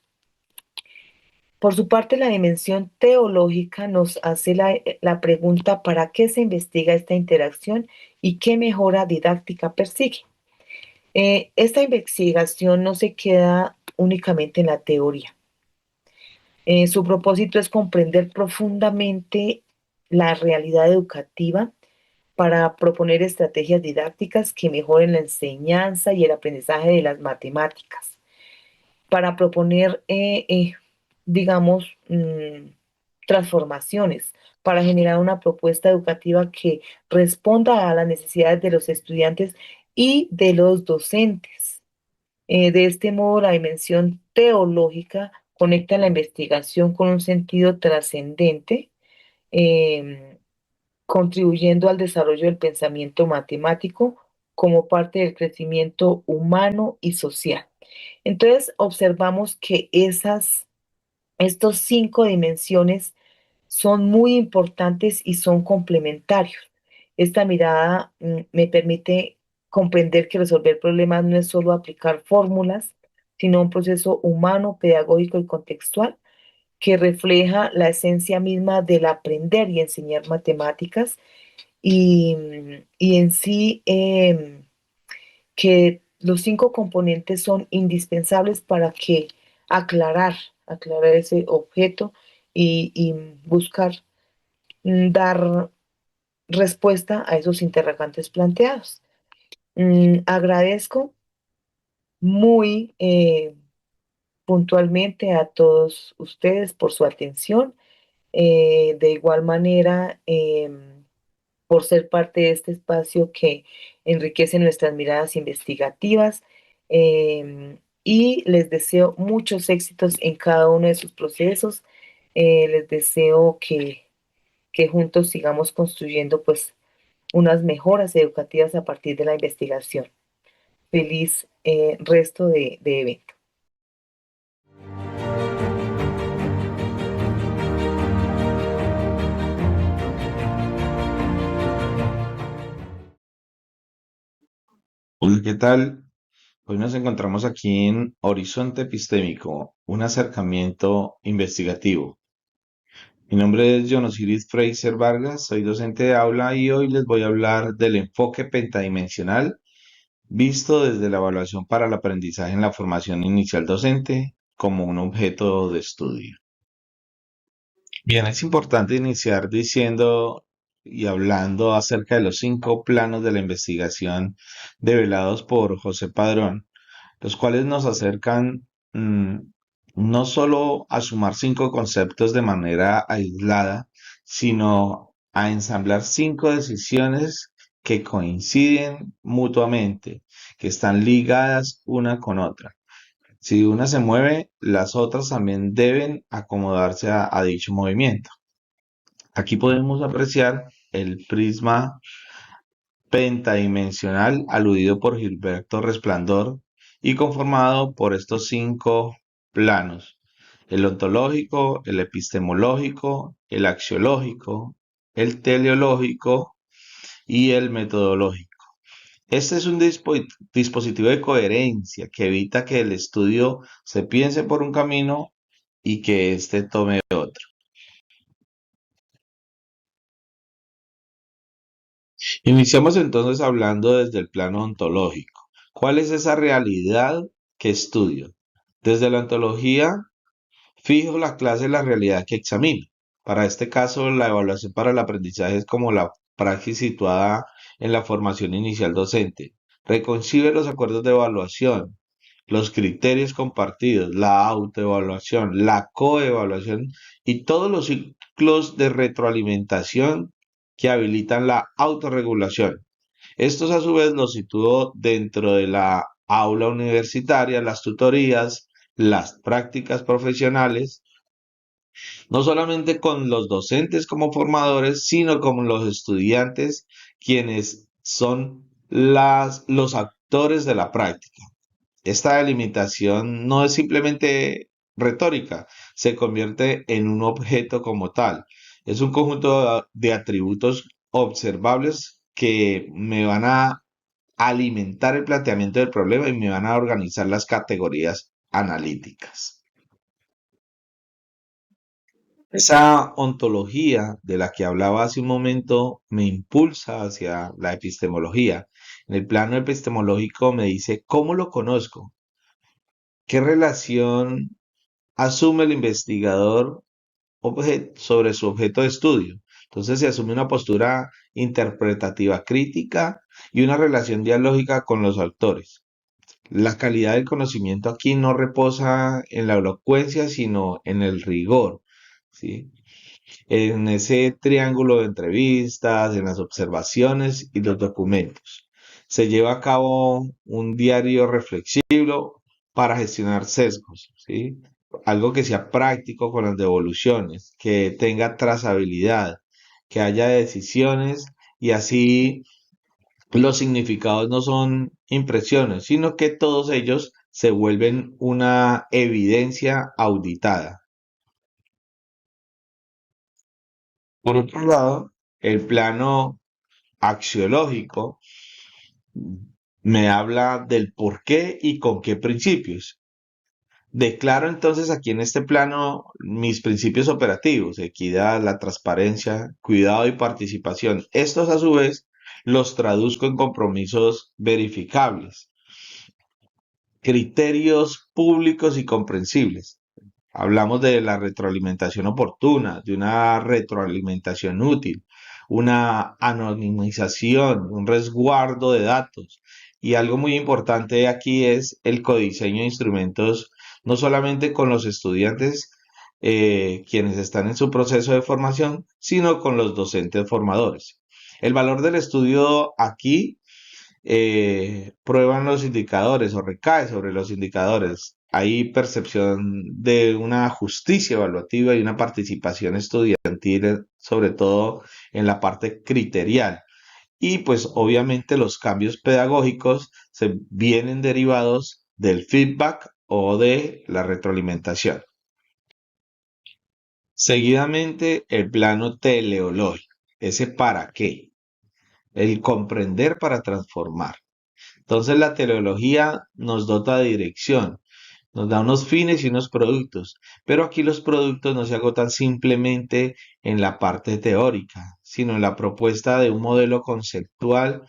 Por su parte, la dimensión teológica nos hace la pregunta ¿para qué se investiga esta interacción y qué mejora didáctica persigue? Esta investigación no se queda únicamente en la teoría. Su propósito es comprender profundamente la realidad educativa para proponer estrategias didácticas que mejoren la enseñanza y el aprendizaje de las matemáticas, para proponer, digamos, transformaciones, para generar una propuesta educativa que responda a las necesidades de los estudiantes y de los docentes. De este modo, la dimensión teológica conecta la investigación con un sentido trascendente, eh, contribuyendo al desarrollo del pensamiento matemático como parte del crecimiento humano y social. Entonces, observamos que estos 5 dimensiones son muy importantes y son complementarios. Esta mirada me permite comprender que resolver problemas no es solo aplicar fórmulas, sino un proceso humano, pedagógico y contextual que refleja la esencia misma del aprender y enseñar matemáticas y en sí que los 5 componentes son indispensables para que aclarar, aclarar ese objeto y buscar dar respuesta a esos interrogantes planteados. Agradezco muy puntualmente a todos ustedes por su atención. De igual manera, por ser parte de este espacio que enriquece nuestras miradas investigativas. Y les deseo muchos éxitos en cada uno de sus procesos. Les deseo que juntos sigamos construyendo pues unas mejoras educativas a partir de la investigación. Feliz resto de evento. Hola, ¿qué tal? Hoy nos encontramos aquí en Horizonte Epistémico, un acercamiento investigativo. Mi nombre es John Osiris Fraser Vargas, soy docente de aula y hoy les voy a hablar del enfoque pentadimensional visto desde la evaluación para el aprendizaje en la formación inicial docente como un objeto de estudio. Bien, es importante iniciar diciendo y hablando acerca de los 5 planos de la investigación develados por José Padrón, los cuales nos acercan no solo a sumar 5 conceptos de manera aislada, sino a ensamblar 5 decisiones que coinciden mutuamente, que están ligadas una con otra. Si una se mueve, las otras también deben acomodarse a dicho movimiento. Aquí podemos apreciar el prisma pentadimensional aludido por Gilberto Resplandor y conformado por estos 5 planos: el ontológico, el epistemológico, el axiológico, el teleológico y el metodológico. Este es un dispositivo de coherencia que evita que el estudio se piense por un camino y que éste tome otro. Iniciamos entonces hablando desde el plano ontológico. ¿Cuál es esa realidad que estudio? Desde la ontología, fijo la clase de la realidad que examino. Para este caso, la evaluación para el aprendizaje es como la praxis situada en la formación inicial docente. Reconcibe los acuerdos de evaluación, los criterios compartidos, la autoevaluación, la coevaluación y todos los ciclos de retroalimentación que habilitan la autorregulación. Estos a su vez los sitúo dentro de la aula universitaria, las tutorías, las prácticas profesionales, no solamente con los docentes como formadores, sino con los estudiantes, quienes son los actores de la práctica. Esta delimitación no es simplemente retórica, se convierte en un objeto como tal. Es un conjunto de atributos observables que me van a alimentar el planteamiento del problema y me van a organizar las categorías analíticas. Esa ontología de la que hablaba hace un momento me impulsa hacia la epistemología. En el plano epistemológico me dice cómo lo conozco, qué relación asume el investigador sobre su objeto de estudio. Entonces se asume una postura interpretativa crítica y una relación dialógica con los autores. La calidad del conocimiento aquí no reposa en la elocuencia, sino en el rigor, ¿sí? En ese triángulo de entrevistas, en las observaciones y los documentos. Se lleva a cabo un diario reflexivo para gestionar sesgos, ¿sí? Algo que sea práctico con las devoluciones, que tenga trazabilidad, que haya decisiones y así los significados no son impresiones, sino que todos ellos se vuelven una evidencia auditada. Por otro lado, el plano axiológico me habla del por qué y con qué principios. Declaro entonces aquí en este plano mis principios operativos: equidad, la transparencia, cuidado y participación. Estos a su vez los traduzco en compromisos verificables, criterios públicos y comprensibles. Hablamos de la retroalimentación oportuna, de una retroalimentación útil, una anonimización, un resguardo de datos. Y algo muy importante aquí es el codiseño de instrumentos, no solamente con los estudiantes quienes están en su proceso de formación, sino con los docentes formadores. El valor del estudio aquí prueban los indicadores o recae sobre los indicadores. Hay percepción de una justicia evaluativa y una participación estudiantil, sobre todo en la parte criterial. Y pues obviamente los cambios pedagógicos se vienen derivados del feedback o de la retroalimentación. Seguidamente, el plano teleológico, ese para qué, el comprender para transformar. Entonces la teleología nos dota de dirección, nos da unos fines y unos productos, pero aquí los productos no se agotan simplemente en la parte teórica, sino en la propuesta de un modelo conceptual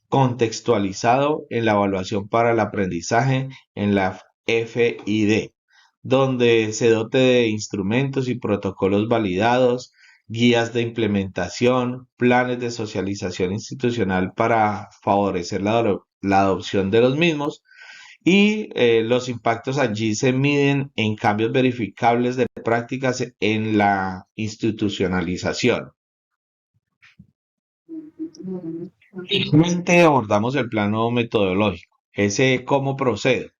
contextualizado en la evaluación para el aprendizaje en la FID, donde se dote de instrumentos y protocolos validados, guías de implementación, planes de socialización institucional para favorecer la adopción de los mismos, y los impactos allí se miden en cambios verificables de prácticas en la institucionalización. Finalmente abordamos el plano metodológico, ese cómo procedo,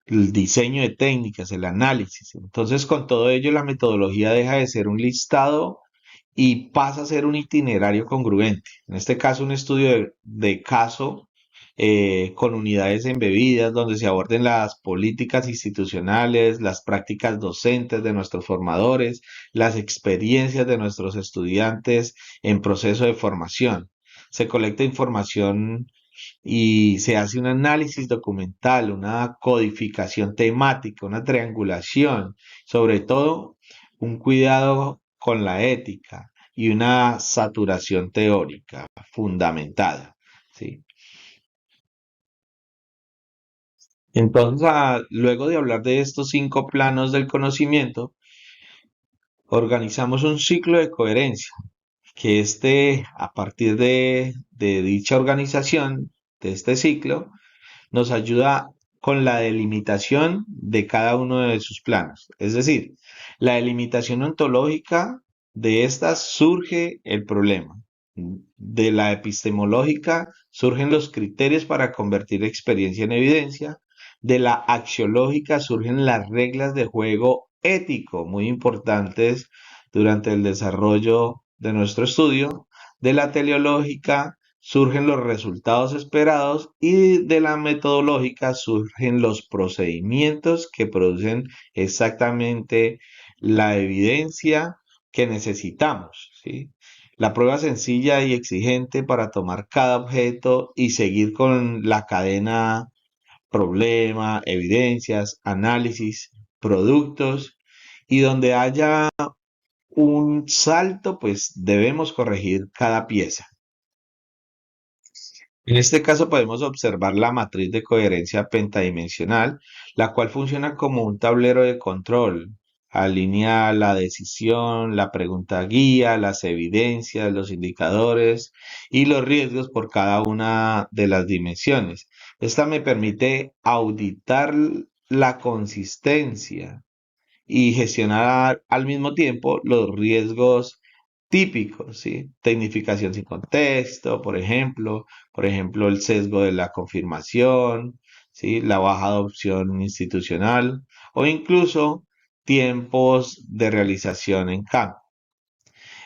el diseño de técnicas, el análisis. Entonces, con todo ello, la metodología deja de ser un listado y pasa a ser un itinerario congruente. En este caso, un estudio de caso con unidades embebidas donde se aborden las políticas institucionales, las prácticas docentes de nuestros formadores, las experiencias de nuestros estudiantes en proceso de formación. Se colecta información y se hace un análisis documental, una codificación temática, una triangulación, sobre todo un cuidado con la ética y una saturación teórica fundamentada, ¿sí? Entonces, luego de hablar de estos 5 planos del conocimiento, organizamos un ciclo de coherencia, que a partir de dicha organización, de este ciclo, nos ayuda con la delimitación de cada uno de sus planos. Es decir, la delimitación ontológica, de esta surge el problema. De la epistemológica surgen los criterios para convertir experiencia en evidencia. De la axiológica surgen las reglas de juego ético, muy importantes durante el desarrollo de nuestro estudio. De la teleológica surgen los resultados esperados y de la metodológica surgen los procedimientos que producen exactamente la evidencia que necesitamos, ¿sí? La prueba sencilla y exigente para tomar cada objeto y seguir con la cadena problema, evidencias, análisis, productos, y donde haya un salto, pues debemos corregir cada pieza. En este caso podemos observar la matriz de coherencia pentadimensional, la cual funciona como un tablero de control. Alinea la decisión, la pregunta guía, las evidencias, los indicadores y los riesgos por cada una de las dimensiones. Esta me permite auditar la consistencia y gestionar al mismo tiempo los riesgos típicos, ¿sí? Tecnificación sin contexto, por ejemplo, el sesgo de la confirmación, ¿sí? La baja adopción institucional o incluso tiempos de realización en campo.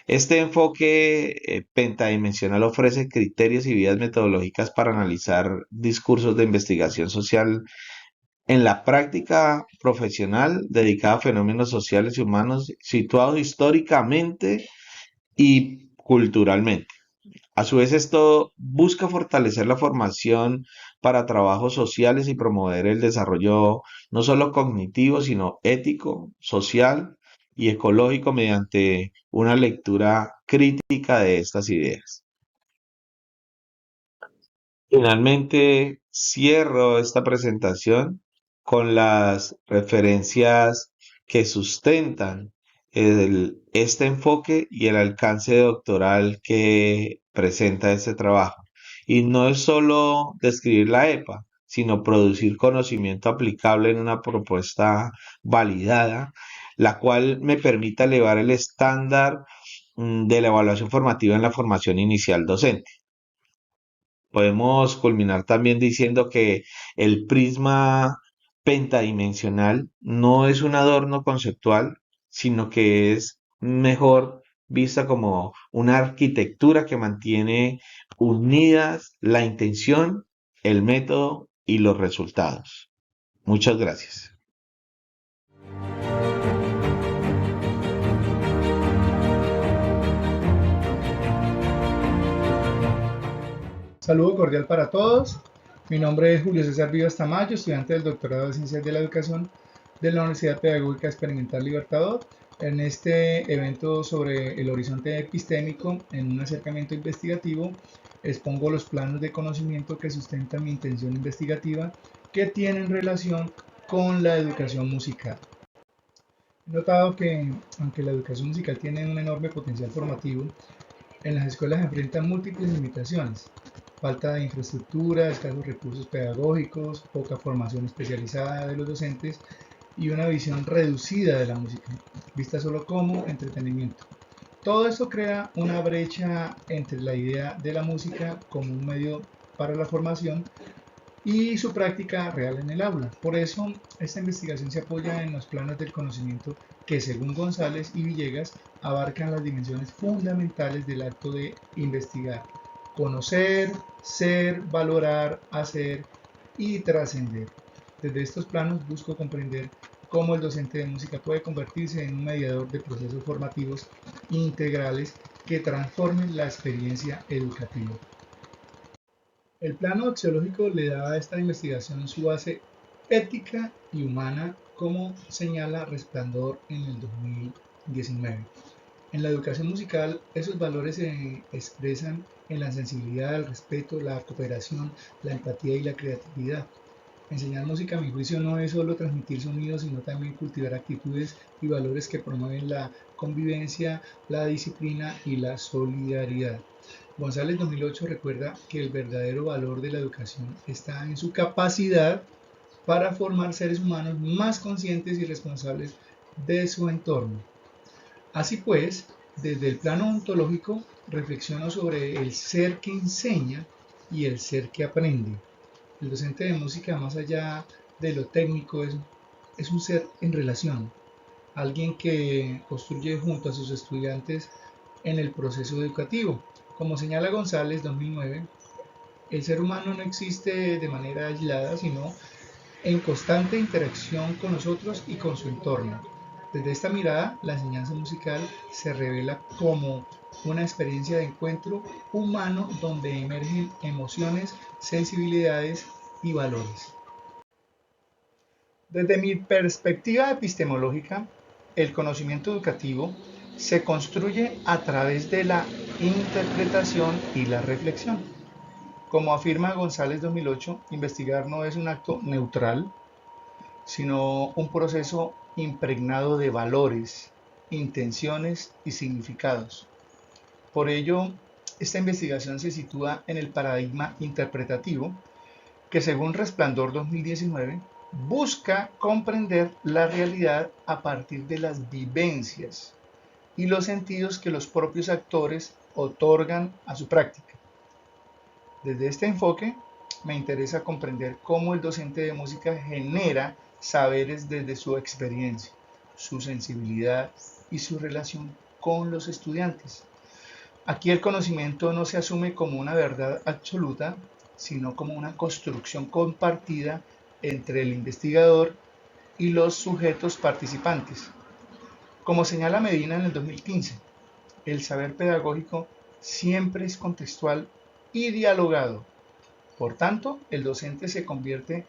Este enfoque pentadimensional ofrece criterios y vías metodológicas para analizar discursos de investigación social en la práctica profesional dedicada a fenómenos sociales y humanos situados históricamente y culturalmente. A su vez, esto busca fortalecer la formación para trabajos sociales y promover el desarrollo no solo cognitivo, sino ético, social y ecológico mediante una lectura crítica de estas ideas. Finalmente, cierro esta presentación con las referencias que sustentan este enfoque y el alcance doctoral que presenta este trabajo. Y no es solo describir la EPA, sino producir conocimiento aplicable en una propuesta validada, la cual me permita elevar el estándar de la evaluación formativa en la formación inicial docente. Podemos culminar también diciendo que el prisma pentadimensional no es un adorno conceptual, sino que es mejor vista como una arquitectura que mantiene unidas la intención, el método y los resultados. Muchas gracias. Saludo cordial para todos. Mi nombre es Julio César Vivas Tamayo, estudiante del doctorado de Ciencias de la Educación de la Universidad Pedagógica Experimental Libertador. En este evento sobre el horizonte epistémico en un acercamiento investigativo, expongo los planos de conocimiento que sustentan mi intención investigativa que tienen relación con la educación musical. He notado que, aunque la educación musical tiene un enorme potencial formativo, en las escuelas se enfrentan múltiples limitaciones: falta de infraestructura, escasos recursos pedagógicos, poca formación especializada de los docentes y una visión reducida de la música, vista solo como entretenimiento. Todo esto crea una brecha entre la idea de la música como un medio para la formación y su práctica real en el aula. Por eso, esta investigación se apoya en los planos del conocimiento que, según González y Villegas, abarcan las dimensiones fundamentales del acto de investigar: conocer, ser, valorar, hacer y trascender. Desde estos planos busco comprender cómo el docente de música puede convertirse en un mediador de procesos formativos integrales que transformen la experiencia educativa. El plano axiológico le da a esta investigación su base ética y humana, como señala Resplandor en el 2019. En la educación musical, esos valores se expresan en la sensibilidad, el respeto, la cooperación, la empatía y la creatividad. Enseñar música, a mi juicio, no es solo transmitir sonidos, sino también cultivar actitudes y valores que promueven la convivencia, la disciplina y la solidaridad. González 2008 recuerda que el verdadero valor de la educación está en su capacidad para formar seres humanos más conscientes y responsables de su entorno. Así pues, desde el plano ontológico, reflexiono sobre el ser que enseña y el ser que aprende. El docente de música, más allá de lo técnico, es un ser en relación, alguien que construye junto a sus estudiantes en el proceso educativo. Como señala González 2009, el ser humano no existe de manera aislada, sino en constante interacción con nosotros y con su entorno. Desde esta mirada, la enseñanza musical se revela como una experiencia de encuentro humano donde emergen emociones, sensibilidades y valores. Desde mi perspectiva epistemológica, el conocimiento educativo se construye a través de la interpretación y la reflexión. Como afirma González 2008, investigar no es un acto neutral, sino un proceso impregnado de valores, intenciones y significados. Por ello, esta investigación se sitúa en el paradigma interpretativo, que según Resplandor 2019, busca comprender la realidad a partir de las vivencias y los sentidos que los propios actores otorgan a su práctica. Desde este enfoque, me interesa comprender cómo el docente de música genera saberes desde su experiencia, su sensibilidad y su relación con los estudiantes. Aquí el conocimiento no se asume como una verdad absoluta, sino como una construcción compartida entre el investigador y los sujetos participantes. Como señala Medina en el 2015, el saber pedagógico siempre es contextual y dialogado. Por tanto, el docente se convierte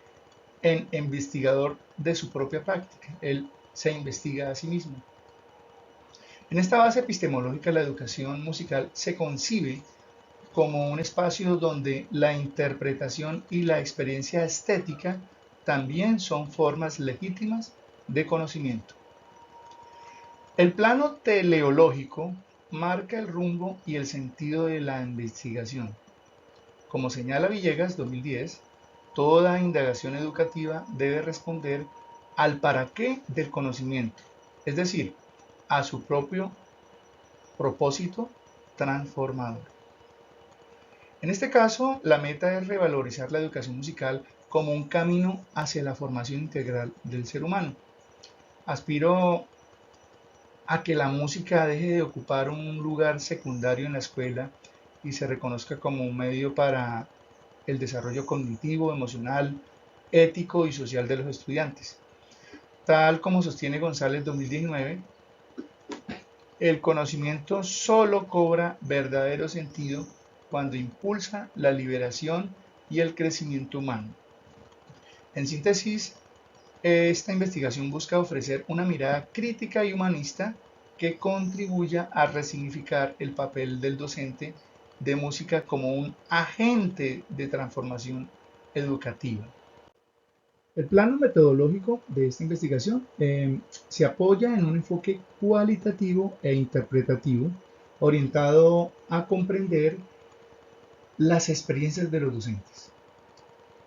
en investigador de su propia práctica. Él se investiga a sí mismo. En esta base epistemológica, la educación musical se concibe como un espacio donde la interpretación y la experiencia estética también son formas legítimas de conocimiento. El plano teleológico marca el rumbo y el sentido de la investigación. Como señala Villegas 2010, toda indagación educativa debe responder al para qué del conocimiento, es decir, a su propio propósito transformador. En este caso, la meta es revalorizar la educación musical como un camino hacia la formación integral del ser humano. Aspiro a que la música deje de ocupar un lugar secundario en la escuela y se reconozca como un medio para el desarrollo cognitivo, emocional, ético y social de los estudiantes. Tal como sostiene González 2019, el conocimiento solo cobra verdadero sentido cuando impulsa la liberación y el crecimiento humano. En síntesis, esta investigación busca ofrecer una mirada crítica y humanista que contribuya a resignificar el papel del docente de música como un agente de transformación educativa. El plano metodológico de esta investigación se apoya en un enfoque cualitativo e interpretativo orientado a comprender las experiencias de los docentes.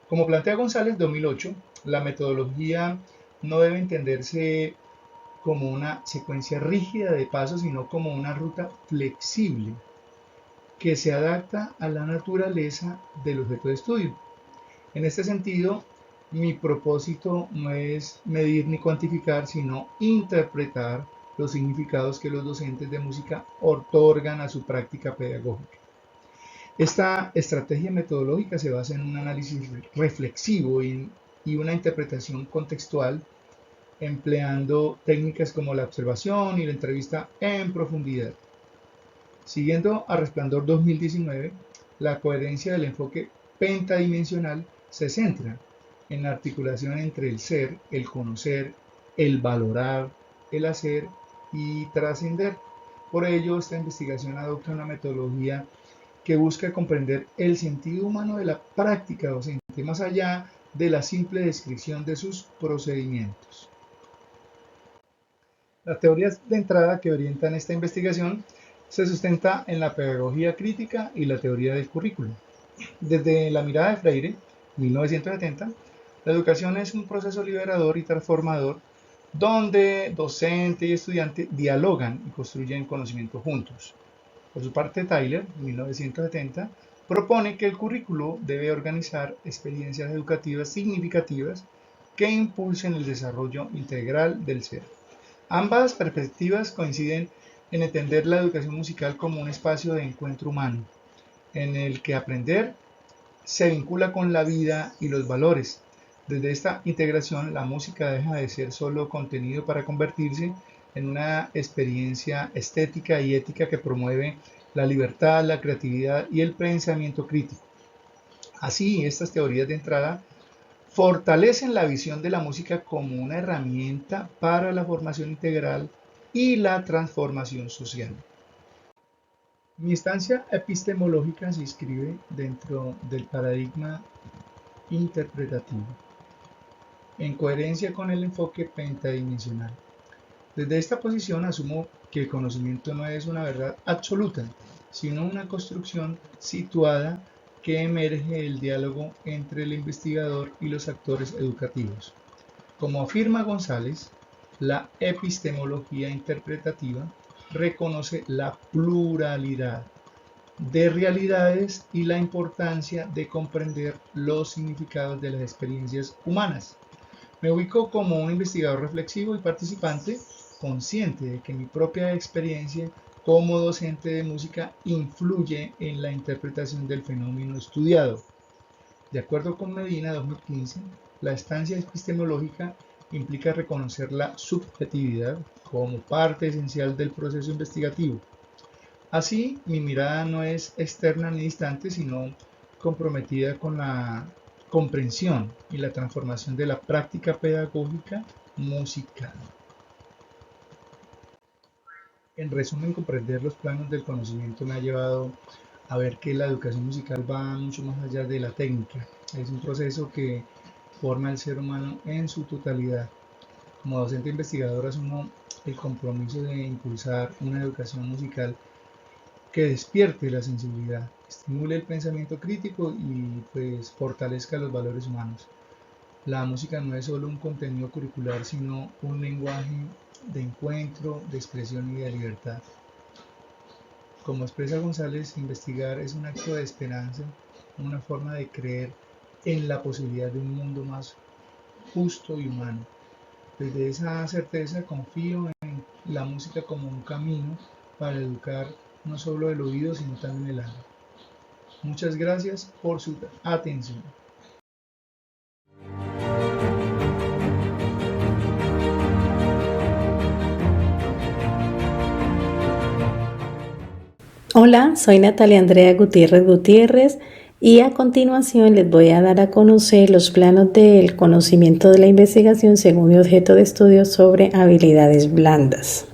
Como plantea González 2008, la metodología no debe entenderse como una secuencia rígida de pasos, sino como una ruta flexible que se adapta a la naturaleza del objeto de estudio. En este sentido, mi propósito no es medir ni cuantificar, sino interpretar los significados que los docentes de música otorgan a su práctica pedagógica. Esta estrategia metodológica se basa en un análisis reflexivo y una interpretación contextual, empleando técnicas como la observación y la entrevista en profundidad. Siguiendo a Resplandor 2019, la coherencia del enfoque pentadimensional se centra en la articulación entre el ser, el conocer, el valorar, el hacer y trascender. Por ello, esta investigación adopta una metodología que busca comprender el sentido humano de la práctica docente, más allá de la simple descripción de sus procedimientos. Las teorías de entrada que orientan esta investigación se sustenta en la pedagogía crítica y la teoría del currículo. Desde la mirada de Freire, 1970, la educación es un proceso liberador y transformador donde docente y estudiante dialogan y construyen conocimiento juntos. Por su parte, Tyler, 1970, propone que el currículo debe organizar experiencias educativas significativas que impulsen el desarrollo integral del ser. Ambas perspectivas coinciden en entender la educación musical como un espacio de encuentro humano, en el que aprender se vincula con la vida y los valores. Desde esta integración, la música deja de ser solo contenido para convertirse en una experiencia estética y ética que promueve la libertad, la creatividad y el pensamiento crítico. Así, estas teorías de entrada fortalecen la visión de la música como una herramienta para la formación integral y la transformación social. Mi instancia epistemológica se inscribe dentro del paradigma interpretativo, en coherencia con el enfoque pentadimensional. Desde esta posición asumo que el conocimiento no es una verdad absoluta, sino una construcción situada que emerge del diálogo entre el investigador y los actores educativos. Como afirma González, la epistemología interpretativa reconoce la pluralidad de realidades y la importancia de comprender los significados de las experiencias humanas. Me ubico como un investigador reflexivo y participante, consciente de que mi propia experiencia como docente de música influye en la interpretación del fenómeno estudiado. De acuerdo con Medina 2015, la estancia epistemológica implica reconocer la subjetividad como parte esencial del proceso investigativo. Así, mi mirada no es externa ni distante, sino comprometida con la comprensión y la transformación de la práctica pedagógica musical. En resumen, comprender los planos del conocimiento me ha llevado a ver que la educación musical va mucho más allá de la técnica. Es un proceso que forma al ser humano en su totalidad. Como docente investigador asumo el compromiso de impulsar una educación musical que despierte la sensibilidad, estimule el pensamiento crítico y pues fortalezca los valores humanos. La música no es solo un contenido curricular, sino un lenguaje de encuentro, de expresión y de libertad. Como expresa González, investigar es un acto de esperanza, una forma de creer en la posibilidad de un mundo más justo y humano. Desde esa certeza confío en la música como un camino para educar no solo el oído, sino también el alma. Muchas gracias por su atención. Hola, soy Natalia Andrea Gutiérrez y a continuación les voy a dar a conocer los planos del conocimiento de la investigación según mi objeto de estudio sobre habilidades blandas.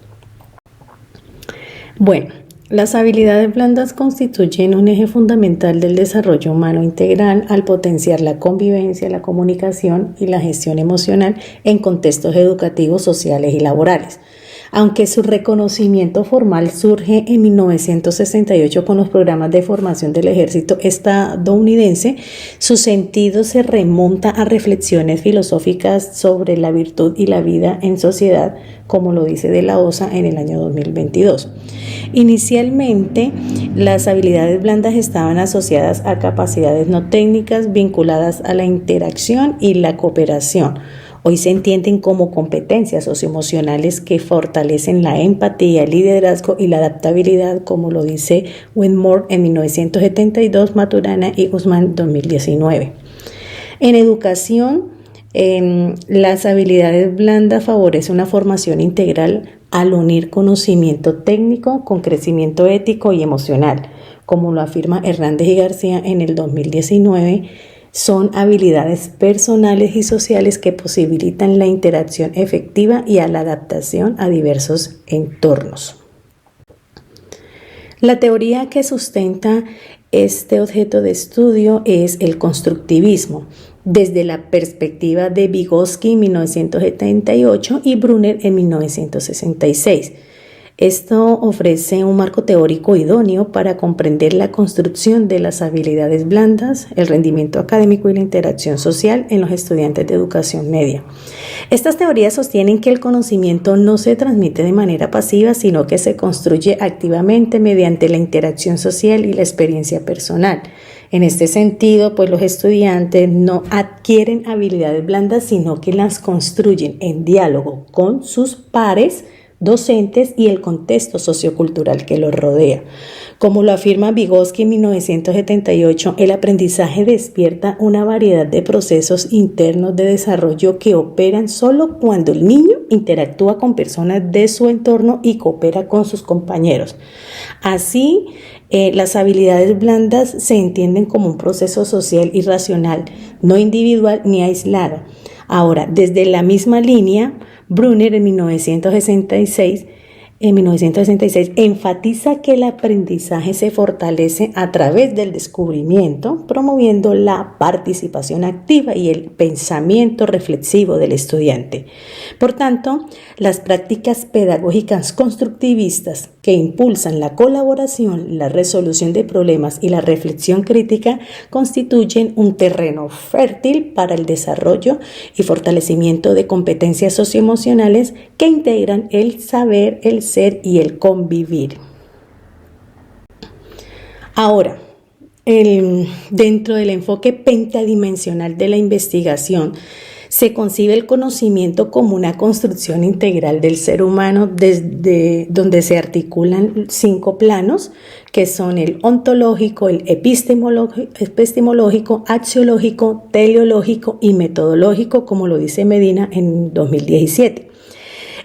Bueno, las habilidades blandas constituyen un eje fundamental del desarrollo humano integral al potenciar la convivencia, la comunicación y la gestión emocional en contextos educativos, sociales y laborales. Aunque su reconocimiento formal surge en 1968 con los programas de formación del ejército estadounidense, su sentido se remonta a reflexiones filosóficas sobre la virtud y la vida en sociedad, como lo dice De la Osa en el año 2022. Inicialmente, las habilidades blandas estaban asociadas a capacidades no técnicas vinculadas a la interacción y la cooperación. Hoy se entienden como competencias socioemocionales que fortalecen la empatía, el liderazgo y la adaptabilidad, como lo dice Wetmore en 1972, Maturana y Guzmán en 2019. En educación, las habilidades blandas favorecen una formación integral al unir conocimiento técnico con crecimiento ético y emocional, como lo afirma Hernández y García en el 2019. Son habilidades personales y sociales que posibilitan la interacción efectiva y a la adaptación a diversos entornos. La teoría que sustenta este objeto de estudio es el constructivismo, desde la perspectiva de Vygotsky en 1978 y Brunner en 1966. Esto ofrece un marco teórico idóneo para comprender la construcción de las habilidades blandas, el rendimiento académico y la interacción social en los estudiantes de educación media. Estas teorías sostienen que el conocimiento no se transmite de manera pasiva, sino que se construye activamente mediante la interacción social y la experiencia personal. En este sentido, pues los estudiantes no adquieren habilidades blandas, sino que las construyen en diálogo con sus pares, docentes y el contexto sociocultural que los rodea. Como lo afirma Vygotsky en 1978, el aprendizaje despierta una variedad de procesos internos de desarrollo que operan solo cuando el niño interactúa con personas de su entorno y coopera con sus compañeros. Así, las habilidades blandas se entienden como un proceso social y racional, no individual ni aislado. Ahora, desde la misma línea, Brunner en 1966 enfatiza que el aprendizaje se fortalece a través del descubrimiento, promoviendo la participación activa y el pensamiento reflexivo del estudiante. Por tanto, las prácticas pedagógicas constructivistas que impulsan la colaboración, la resolución de problemas y la reflexión crítica constituyen un terreno fértil para el desarrollo y fortalecimiento de competencias socioemocionales que integran el saber, el ser y el convivir. Ahora, dentro del enfoque pentadimensional de la investigación, se concibe el conocimiento como una construcción integral del ser humano desde donde se articulan 5 planos, que son el ontológico, el epistemológico, axiológico, teleológico y metodológico, como lo dice Medina en 2017.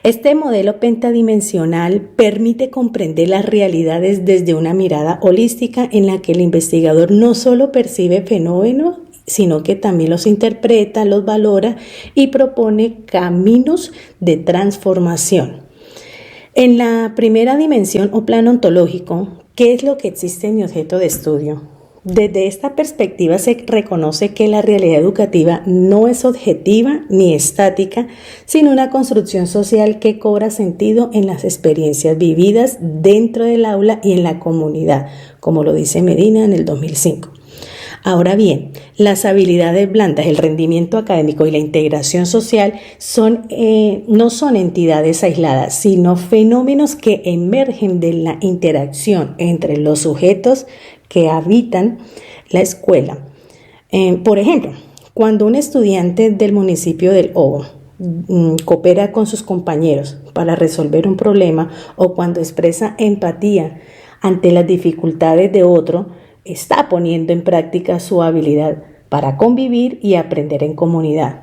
Este modelo pentadimensional permite comprender las realidades desde una mirada holística en la que el investigador no solo percibe fenómenos, sino que también los interpreta, los valora y propone caminos de transformación. En la primera dimensión o plano ontológico, ¿qué es lo que existe en mi objeto de estudio? Desde esta perspectiva se reconoce que la realidad educativa no es objetiva ni estática, sino una construcción social que cobra sentido en las experiencias vividas dentro del aula y en la comunidad, como lo dice Medina en el 2005. Ahora bien, las habilidades blandas, el rendimiento académico y la integración social no son entidades aisladas, sino fenómenos que emergen de la interacción entre los sujetos que habitan la escuela. Por ejemplo, cuando un estudiante del municipio del Obo coopera con sus compañeros para resolver un problema o cuando expresa empatía ante las dificultades de otro, está poniendo en práctica su habilidad para convivir y aprender en comunidad.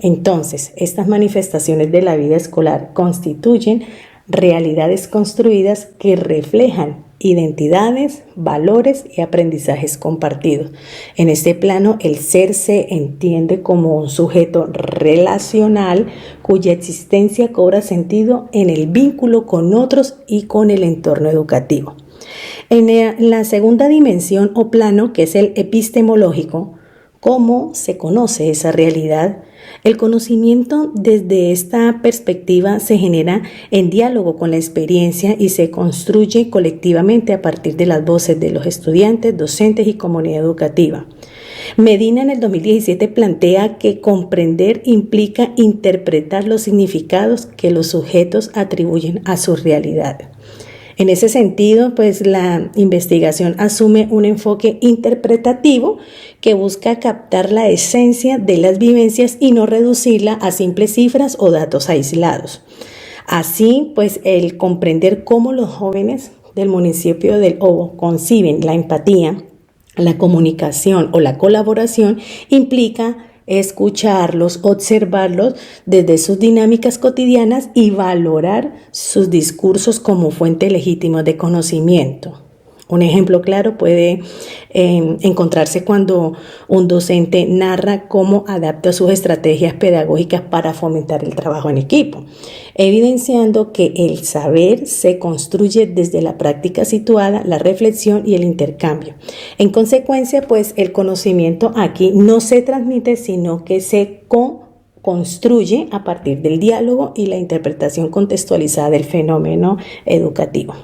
Entonces, estas manifestaciones de la vida escolar constituyen realidades construidas que reflejan identidades, valores y aprendizajes compartidos. En este plano, el ser se entiende como un sujeto relacional cuya existencia cobra sentido en el vínculo con otros y con el entorno educativo. En la segunda dimensión o plano, que es el epistemológico, ¿cómo se conoce esa realidad? El conocimiento desde esta perspectiva se genera en diálogo con la experiencia y se construye colectivamente a partir de las voces de los estudiantes, docentes y comunidad educativa. Medina en el 2017 plantea que comprender implica interpretar los significados que los sujetos atribuyen a su realidad. En ese sentido, pues la investigación asume un enfoque interpretativo que busca captar la esencia de las vivencias y no reducirla a simples cifras o datos aislados. Así, pues el comprender cómo los jóvenes del municipio del Obo conciben la empatía, la comunicación o la colaboración implica escucharlos, observarlos desde sus dinámicas cotidianas y valorar sus discursos como fuente legítima de conocimiento. Un ejemplo claro puede encontrarse cuando un docente narra cómo adapta sus estrategias pedagógicas para fomentar el trabajo en equipo, evidenciando que el saber se construye desde la práctica situada, la reflexión y el intercambio. En consecuencia, pues el conocimiento aquí no se transmite, sino que se construye a partir del diálogo y la interpretación contextualizada del fenómeno educativo.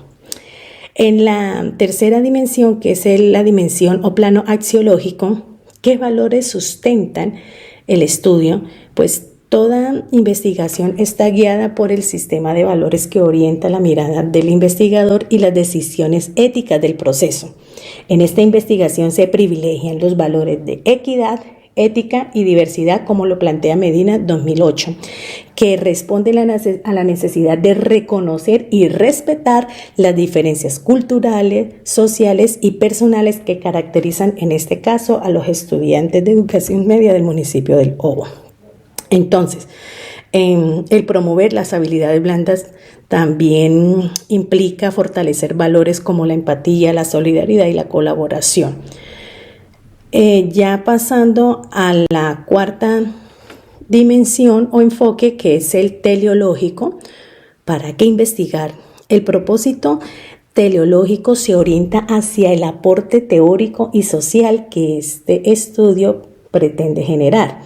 En la tercera dimensión, que es la dimensión o plano axiológico, ¿qué valores sustentan el estudio? Pues toda investigación está guiada por el sistema de valores que orienta la mirada del investigador y las decisiones éticas del proceso. En esta investigación se privilegian los valores de equidad, ética y diversidad, como lo plantea Medina 2008, que responde a la necesidad de reconocer y respetar las diferencias culturales, sociales y personales que caracterizan en este caso a los estudiantes de educación media del municipio del Obo. Entonces, el promover las habilidades blandas también implica fortalecer valores como la empatía, la solidaridad y la colaboración. Ya pasando a la cuarta dimensión o enfoque, que es el teleológico. ¿Para qué investigar? El propósito teleológico se orienta hacia el aporte teórico y social que este estudio pretende generar.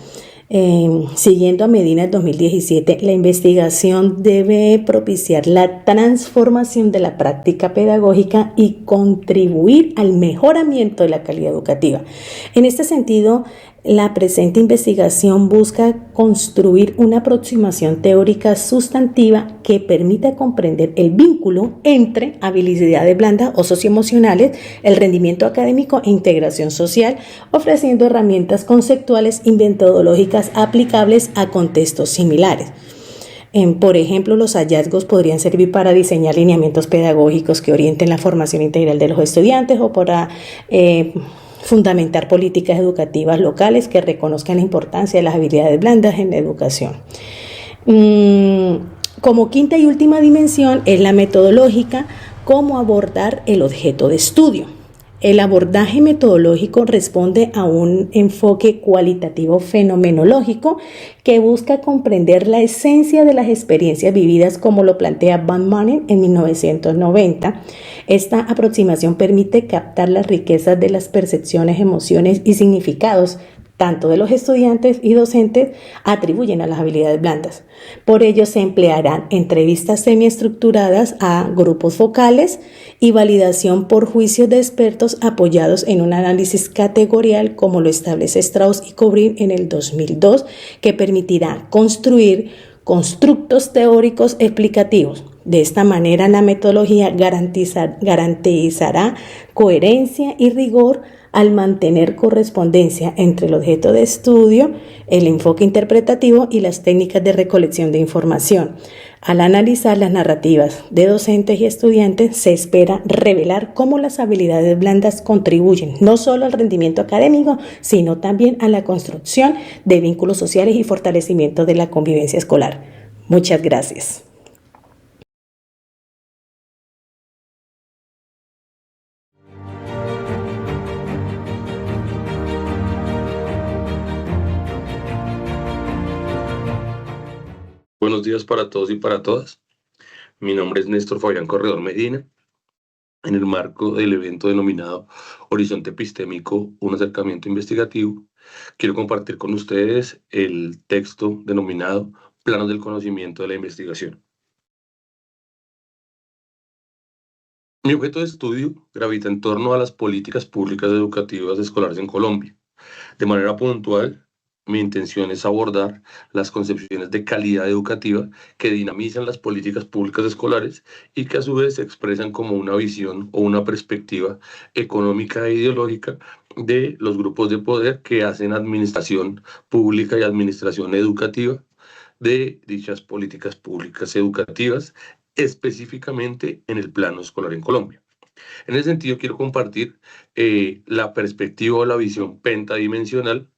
Siguiendo a Medina en 2017, la investigación debe propiciar la transformación de la práctica pedagógica y contribuir al mejoramiento de la calidad educativa. En este sentido, la presente investigación busca construir una aproximación teórica sustantiva que permita comprender el vínculo entre habilidades blandas o socioemocionales, el rendimiento académico e integración social, ofreciendo herramientas conceptuales y metodológicas aplicables a contextos similares. Por ejemplo, los hallazgos podrían servir para diseñar lineamientos pedagógicos que orienten la formación integral de los estudiantes o para fundamentar políticas educativas locales que reconozcan la importancia de las habilidades blandas en la educación. Como quinta y última dimensión es la metodológica, cómo abordar el objeto de estudio. El abordaje metodológico responde a un enfoque cualitativo fenomenológico que busca comprender la esencia de las experiencias vividas, como lo plantea Van Manen en 1990. Esta aproximación permite captar las riquezas de las percepciones, emociones y significados tanto de los estudiantes y docentes atribuyen a las habilidades blandas. Por ello se emplearán entrevistas semiestructuradas a grupos focales y validación por juicios de expertos apoyados en un análisis categorial, como lo establece Strauss y Cobrin en el 2002, que permitirá construir constructos teóricos explicativos. De esta manera, la metodología garantizará coherencia y rigor al mantener correspondencia entre el objeto de estudio, el enfoque interpretativo y las técnicas de recolección de información. Al analizar las narrativas de docentes y estudiantes, se espera revelar cómo las habilidades blandas contribuyen no solo al rendimiento académico, sino también a la construcción de vínculos sociales y fortalecimiento de la convivencia escolar. Muchas gracias. Buenos días para todos y para todas. Mi nombre es Néstor Fabián Corredor Medina. En el marco del evento denominado Horizonte Epistémico, un acercamiento investigativo, quiero compartir con ustedes el texto denominado Planos del Conocimiento de la Investigación. Mi objeto de estudio gravita en torno a las políticas públicas educativas escolares en Colombia. De manera puntual, mi intención es abordar las concepciones de calidad educativa que dinamizan las políticas públicas escolares y que a su vez se expresan como una visión o una perspectiva económica e ideológica de los grupos de poder que hacen administración pública y administración educativa de dichas políticas públicas educativas, específicamente en el plano escolar en Colombia. En ese sentido, quiero compartir la perspectiva o la visión pentadimensional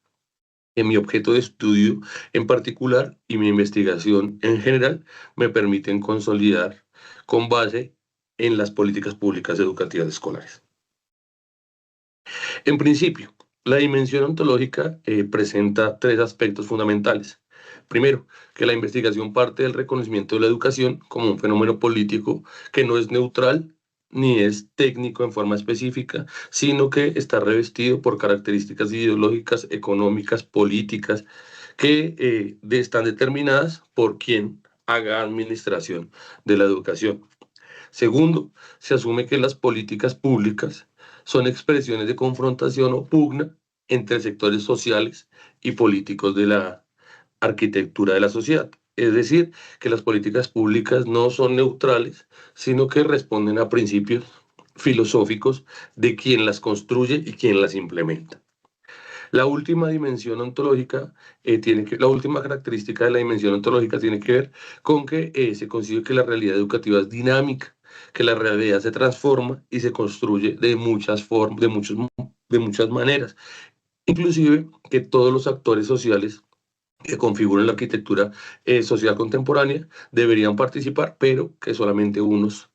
en mi objeto de estudio en particular y mi investigación en general me permiten consolidar con base en las políticas públicas educativas escolares. En principio, la dimensión ontológica presenta tres aspectos fundamentales. Primero, que la investigación parte del reconocimiento de la educación como un fenómeno político que no es neutral ni es técnico en forma específica, sino que está revestido por características ideológicas, económicas, políticas, que están determinadas por quien haga administración de la educación. Segundo, se asume que las políticas públicas son expresiones de confrontación o pugna entre sectores sociales y políticos de la arquitectura de la sociedad. Es decir, que las políticas públicas no son neutrales, sino que responden a principios filosóficos de quien las construye y quien las implementa. La última dimensión ontológica la última característica de la dimensión ontológica tiene que ver con que se consigue que la realidad educativa es dinámica, que la realidad se transforma y se construye de muchas formas, de muchas maneras, inclusive que todos los actores sociales que configuran la arquitectura social contemporánea deberían participar, pero que solamente unos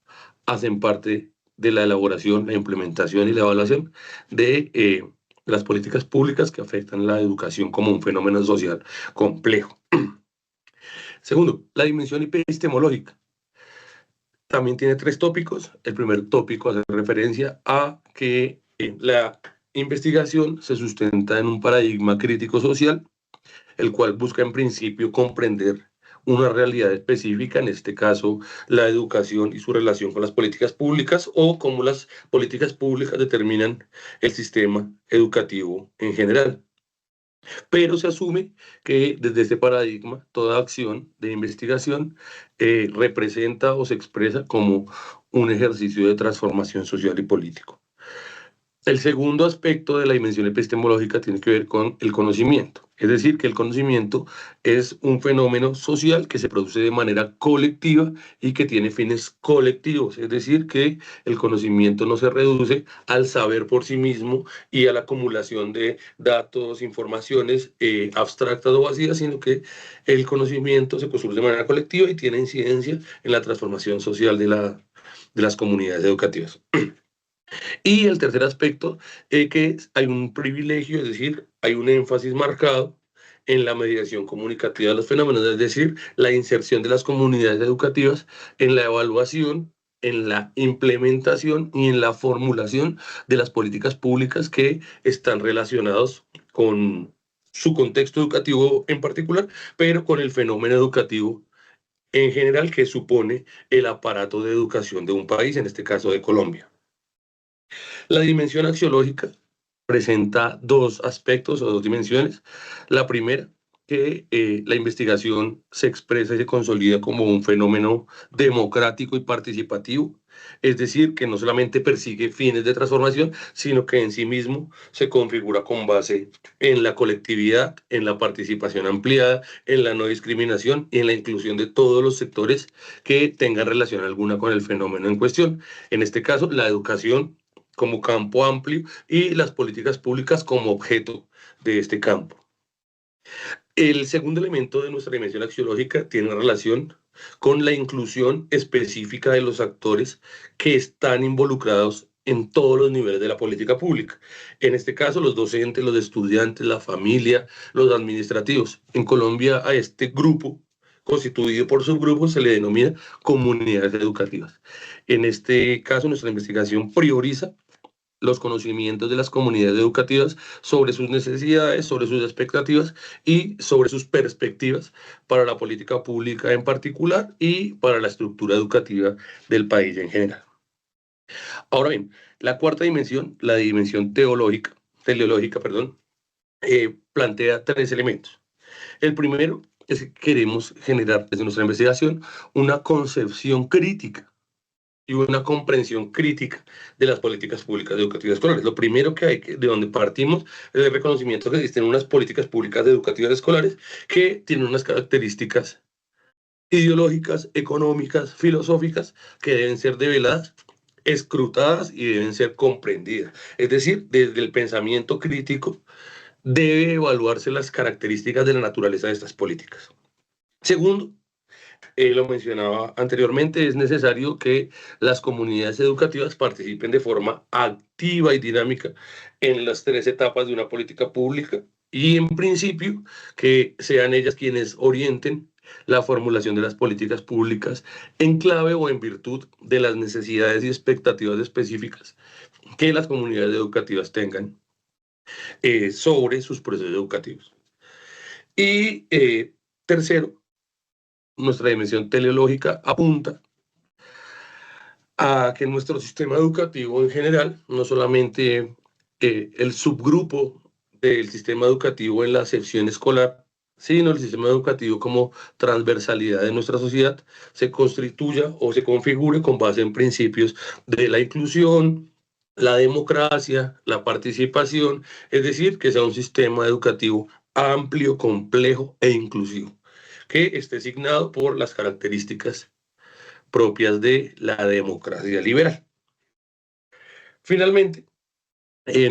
hacen parte de la elaboración, la implementación y la evaluación de las políticas públicas que afectan la educación como un fenómeno social complejo. Segundo, la dimensión epistemológica. También tiene tres tópicos. El primer tópico hace referencia a que la investigación se sustenta en un paradigma crítico social, el cual busca en principio comprender una realidad específica, en este caso la educación y su relación con las políticas públicas o cómo las políticas públicas determinan el sistema educativo en general. Pero se asume que desde este paradigma toda acción de investigación representa o se expresa como un ejercicio de transformación social y político. El segundo aspecto de la dimensión epistemológica tiene que ver con el conocimiento. Es decir, que el conocimiento es un fenómeno social que se produce de manera colectiva y que tiene fines colectivos. Es decir, que el conocimiento no se reduce al saber por sí mismo y a la acumulación de datos, informaciones abstractas o vacías, sino que el conocimiento se construye de manera colectiva y tiene incidencia en la transformación social de las comunidades educativas. Y el tercer aspecto es que hay un privilegio, es decir, hay un énfasis marcado en la mediación comunicativa de los fenómenos, es decir, la inserción de las comunidades educativas en la evaluación, en la implementación y en la formulación de las políticas públicas que están relacionados con su contexto educativo en particular, pero con el fenómeno educativo en general que supone el aparato de educación de un país, en este caso de Colombia. La dimensión axiológica presenta dos aspectos o dos dimensiones. La primera, que la investigación se expresa y se consolida como un fenómeno democrático y participativo, es decir, que no solamente persigue fines de transformación, sino que en sí mismo se configura con base en la colectividad, en la participación ampliada, en la no discriminación y en la inclusión de todos los sectores que tengan relación alguna con el fenómeno en cuestión. En este caso, la educación como campo amplio y las políticas públicas como objeto de este campo. El segundo elemento de nuestra dimensión axiológica tiene relación con la inclusión específica de los actores que están involucrados en todos los niveles de la política pública. En este caso, los docentes, los estudiantes, la familia, los administrativos. En Colombia, a este grupo constituido por subgrupos se le denomina comunidades educativas. En este caso, nuestra investigación prioriza los conocimientos de las comunidades educativas sobre sus necesidades, sobre sus expectativas y sobre sus perspectivas para la política pública en particular y para la estructura educativa del país en general. Ahora bien, la cuarta dimensión, la dimensión teleológica, plantea tres elementos. El primero es que queremos generar desde nuestra investigación una concepción crítica y una comprensión crítica de las políticas públicas educativas escolares. Lo primero que hay de donde partimos es el reconocimiento que existen unas políticas públicas educativas escolares que tienen unas características ideológicas, económicas, filosóficas que deben ser develadas, escrutadas y deben ser comprendidas. Es decir, desde el pensamiento crítico debe evaluarse las características de la naturaleza de estas políticas. Segundo, lo mencionaba anteriormente, es necesario que las comunidades educativas participen de forma activa y dinámica en las tres etapas de una política pública y en principio que sean ellas quienes orienten la formulación de las políticas públicas en clave o en virtud de las necesidades y expectativas específicas que las comunidades educativas tengan sobre sus procesos educativos. Y tercero, nuestra dimensión teleológica apunta a que nuestro sistema educativo en general, no solamente el subgrupo del sistema educativo en la sección escolar, sino el sistema educativo como transversalidad de nuestra sociedad, se constituya o se configure con base en principios de la inclusión, la democracia, la participación, es decir, que sea un sistema educativo amplio, complejo e inclusivo, que esté signado por las características propias de la democracia liberal. Finalmente,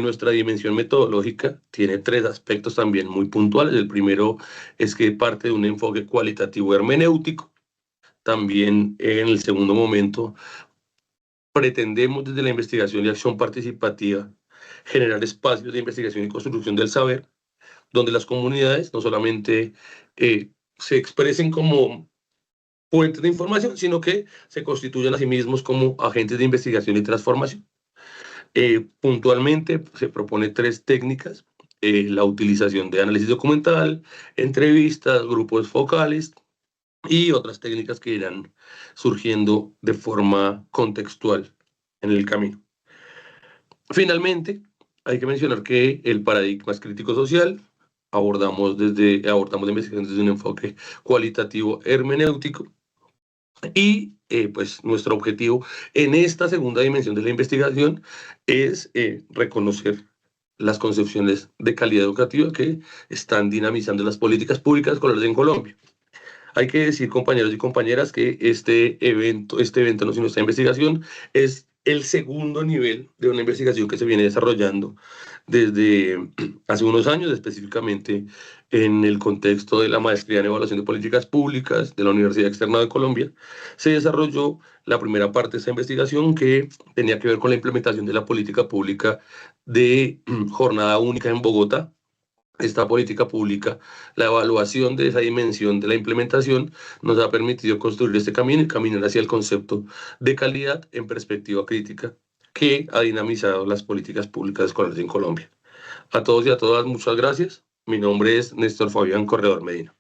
nuestra dimensión metodológica tiene tres aspectos también muy puntuales. El primero es que parte de un enfoque cualitativo hermenéutico. También en el segundo momento pretendemos desde la investigación y acción participativa generar espacios de investigación y construcción del saber, donde las comunidades no solamente se expresen como fuentes de información, sino que se constituyan a sí mismos como agentes de investigación y transformación. Puntualmente se propone tres técnicas: la utilización de análisis documental, entrevistas, grupos focales y otras técnicas que irán surgiendo de forma contextual en el camino. Finalmente, hay que mencionar que el paradigma es crítico social. Abordamos la investigación desde un enfoque cualitativo hermenéutico y pues nuestro objetivo en esta segunda dimensión de la investigación es reconocer las concepciones de calidad educativa que están dinamizando las políticas públicas escolares en Colombia. Hay que decir, compañeros y compañeras, que este evento no, sino esta investigación es el segundo nivel de una investigación que se viene desarrollando desde hace unos años, específicamente en el contexto de la maestría en evaluación de políticas públicas de la Universidad Externada de Colombia. Se desarrolló la primera parte de esta investigación, que tenía que ver con la implementación de la política pública de jornada única en Bogotá. Esta política pública, la evaluación de esa dimensión de la implementación, nos ha permitido construir este camino y caminar hacia el concepto de calidad en perspectiva crítica, que ha dinamizado las políticas públicas escolares en Colombia. A todos y a todas, muchas gracias. Mi nombre es Néstor Fabián Corredor Medina.